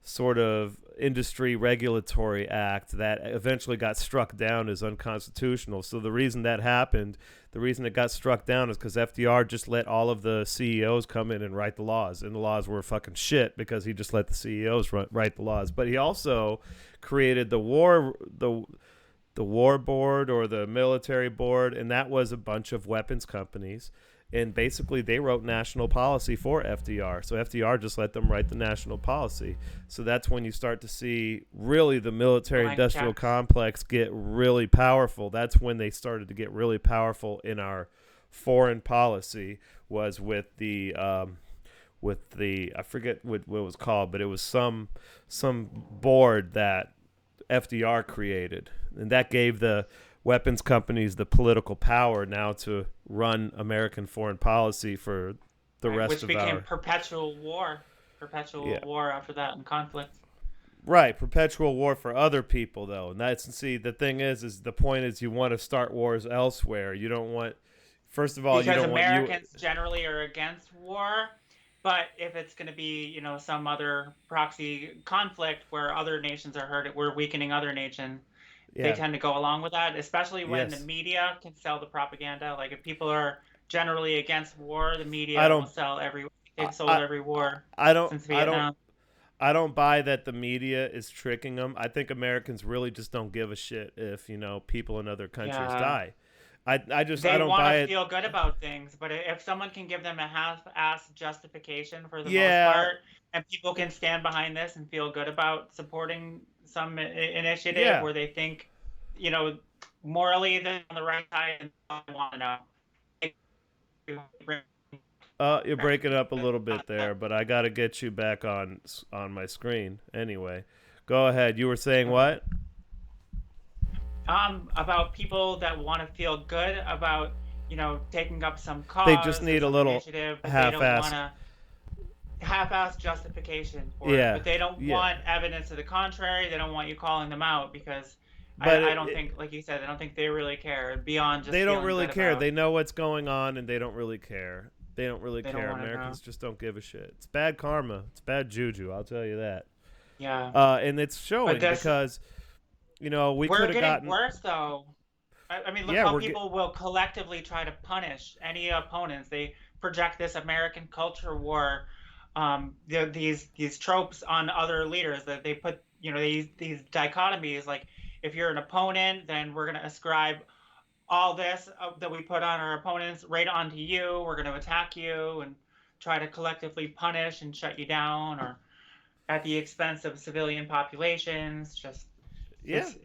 sort of industry regulatory act that eventually got struck down as unconstitutional. So the reason that happened, the reason it got struck down is because FDR just let all of the CEOs come in and write the laws, and the laws were fucking shit because he just let the CEOs write the laws. But he also created the war board, or the military board, and that was a bunch of weapons companies. And basically, they wrote national policy for FDR. So FDR just let them write the national policy. So that's when you start to see really the military Blank industrial checks. complex get really powerful. That's when they started to get really powerful in our foreign policy, was with the I forget what it was called, but it was some board that FDR created, and that gave the weapons companies the political power now to run American foreign policy for the Right, rest which of became our perpetual yeah. war after that in conflict. Right, perpetual war for other people, though. And that's, see, the thing is the point is you want to start wars elsewhere. You don't want, first of all, you Because don't want you. Americans generally are against war, but if it's going to be, some other proxy conflict where other nations are hurt, we're weakening other nations, they Yeah, tend to go along with that, especially when the yes. media can sell the propaganda. Like if people are generally against war, the I media will don't, sell every, I, they've sold I, every war I don't, since I don't, Vietnam. I don't buy that the media is tricking them. I think Americans really just don't give a shit if, people in other countries Yeah. die. I They don't want buy to it. feel good about things, but if someone can give them a half-ass justification for the most Yeah, part, and people can stand behind this and feel good about supporting some initiative yeah. where they think, you know, morally they're on the right side, and I want to know. You're breaking up a little bit there, but I got to get you back on my screen. Anyway, go ahead. You were saying what? About people that want to feel good about, taking up some They just cause or need a some little initiative, but they don't want half-ass. to half-assed justification for it, Yeah, but they don't yeah. want evidence to the contrary. They don't want you calling them out because But I don't think, like you said, I don't think they really care beyond just they don't feeling really good care. about. They know what's going on, and they don't really care. They don't really They don't care. want to know. Americans just don't give a shit. It's bad karma. It's bad juju. I'll tell you that. Yeah, And it's but showing this because we could we're have getting gotten. worse though. I mean, look Yeah, how we're get. people will collectively try to punish any opponents. They project this American culture war, these tropes on other leaders that they put, these dichotomies. Like, if you're an opponent, then we're going to ascribe all this that we put on our opponents right onto you. We're going to attack you and try to collectively punish and shut you down, or at the expense of civilian populations. Just Yeah, it's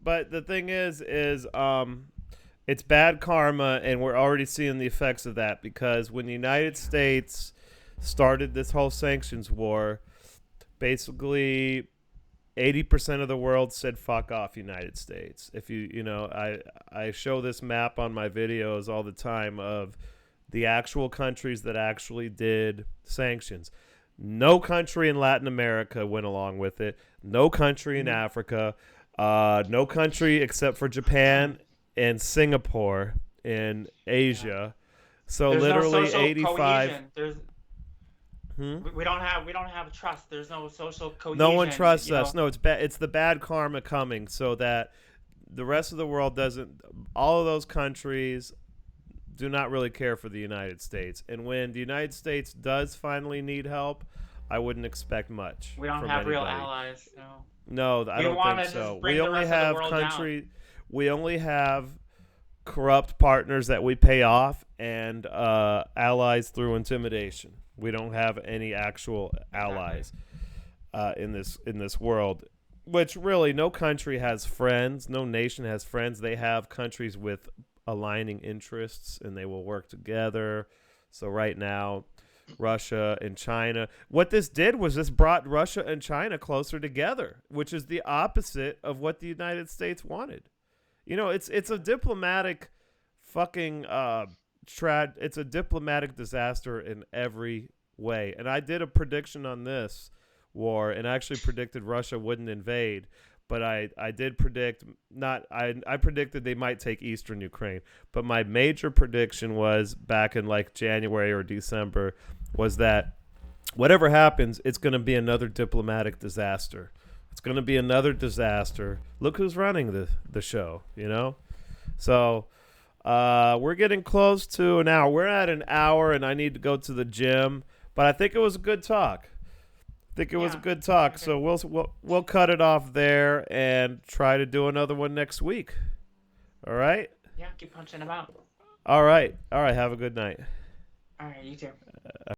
but the thing is it's bad karma, and we're already seeing the effects of that because when the United States started this whole sanctions war, basically 80% of the world said fuck off United States. If I show this map on my videos all the time of the actual countries that actually did sanctions. No country in Latin America went along with it. No country in Africa. No country except for Japan and Singapore in Asia. So There's no literally social 85. cohesion. We don't have trust. There's no social No one cohesion. trusts us. No, it's bad. It's the bad karma coming, so that the rest of the world doesn't. All of those countries do not really care for the United States, and when the United States does finally need help, I wouldn't expect much. We don't from have real anybody. allies. No. No, I We don't want think to so. just bring We the only rest of the have world down. We only have corrupt partners that we pay off and allies through intimidation. We don't have any actual Exactly. allies in this world. Which really, no country has friends. No nation has friends. They have countries with aligning interests, and they will work together. So right now, Russia and China. What this did was this brought Russia and China closer together, which is the opposite of what the United States wanted. It's a diplomatic fucking it's a diplomatic disaster in every way. And I did a prediction on this war and actually predicted Russia wouldn't invade, but I did predict not I predicted they might take eastern Ukraine. But my major prediction was back in like January or December was that whatever happens, it's going to be another diplomatic disaster. It's going to be another disaster. Look who's running the show. So we're getting close to an hour. We're at an hour, and I need to go to the gym. But I think it was a good talk. I think it was a Yeah. good talk. Okay. So we'll cut it off there and try to do another one next week. All right. Yeah. Keep punching them out. All right. Have a good night. All right. You too.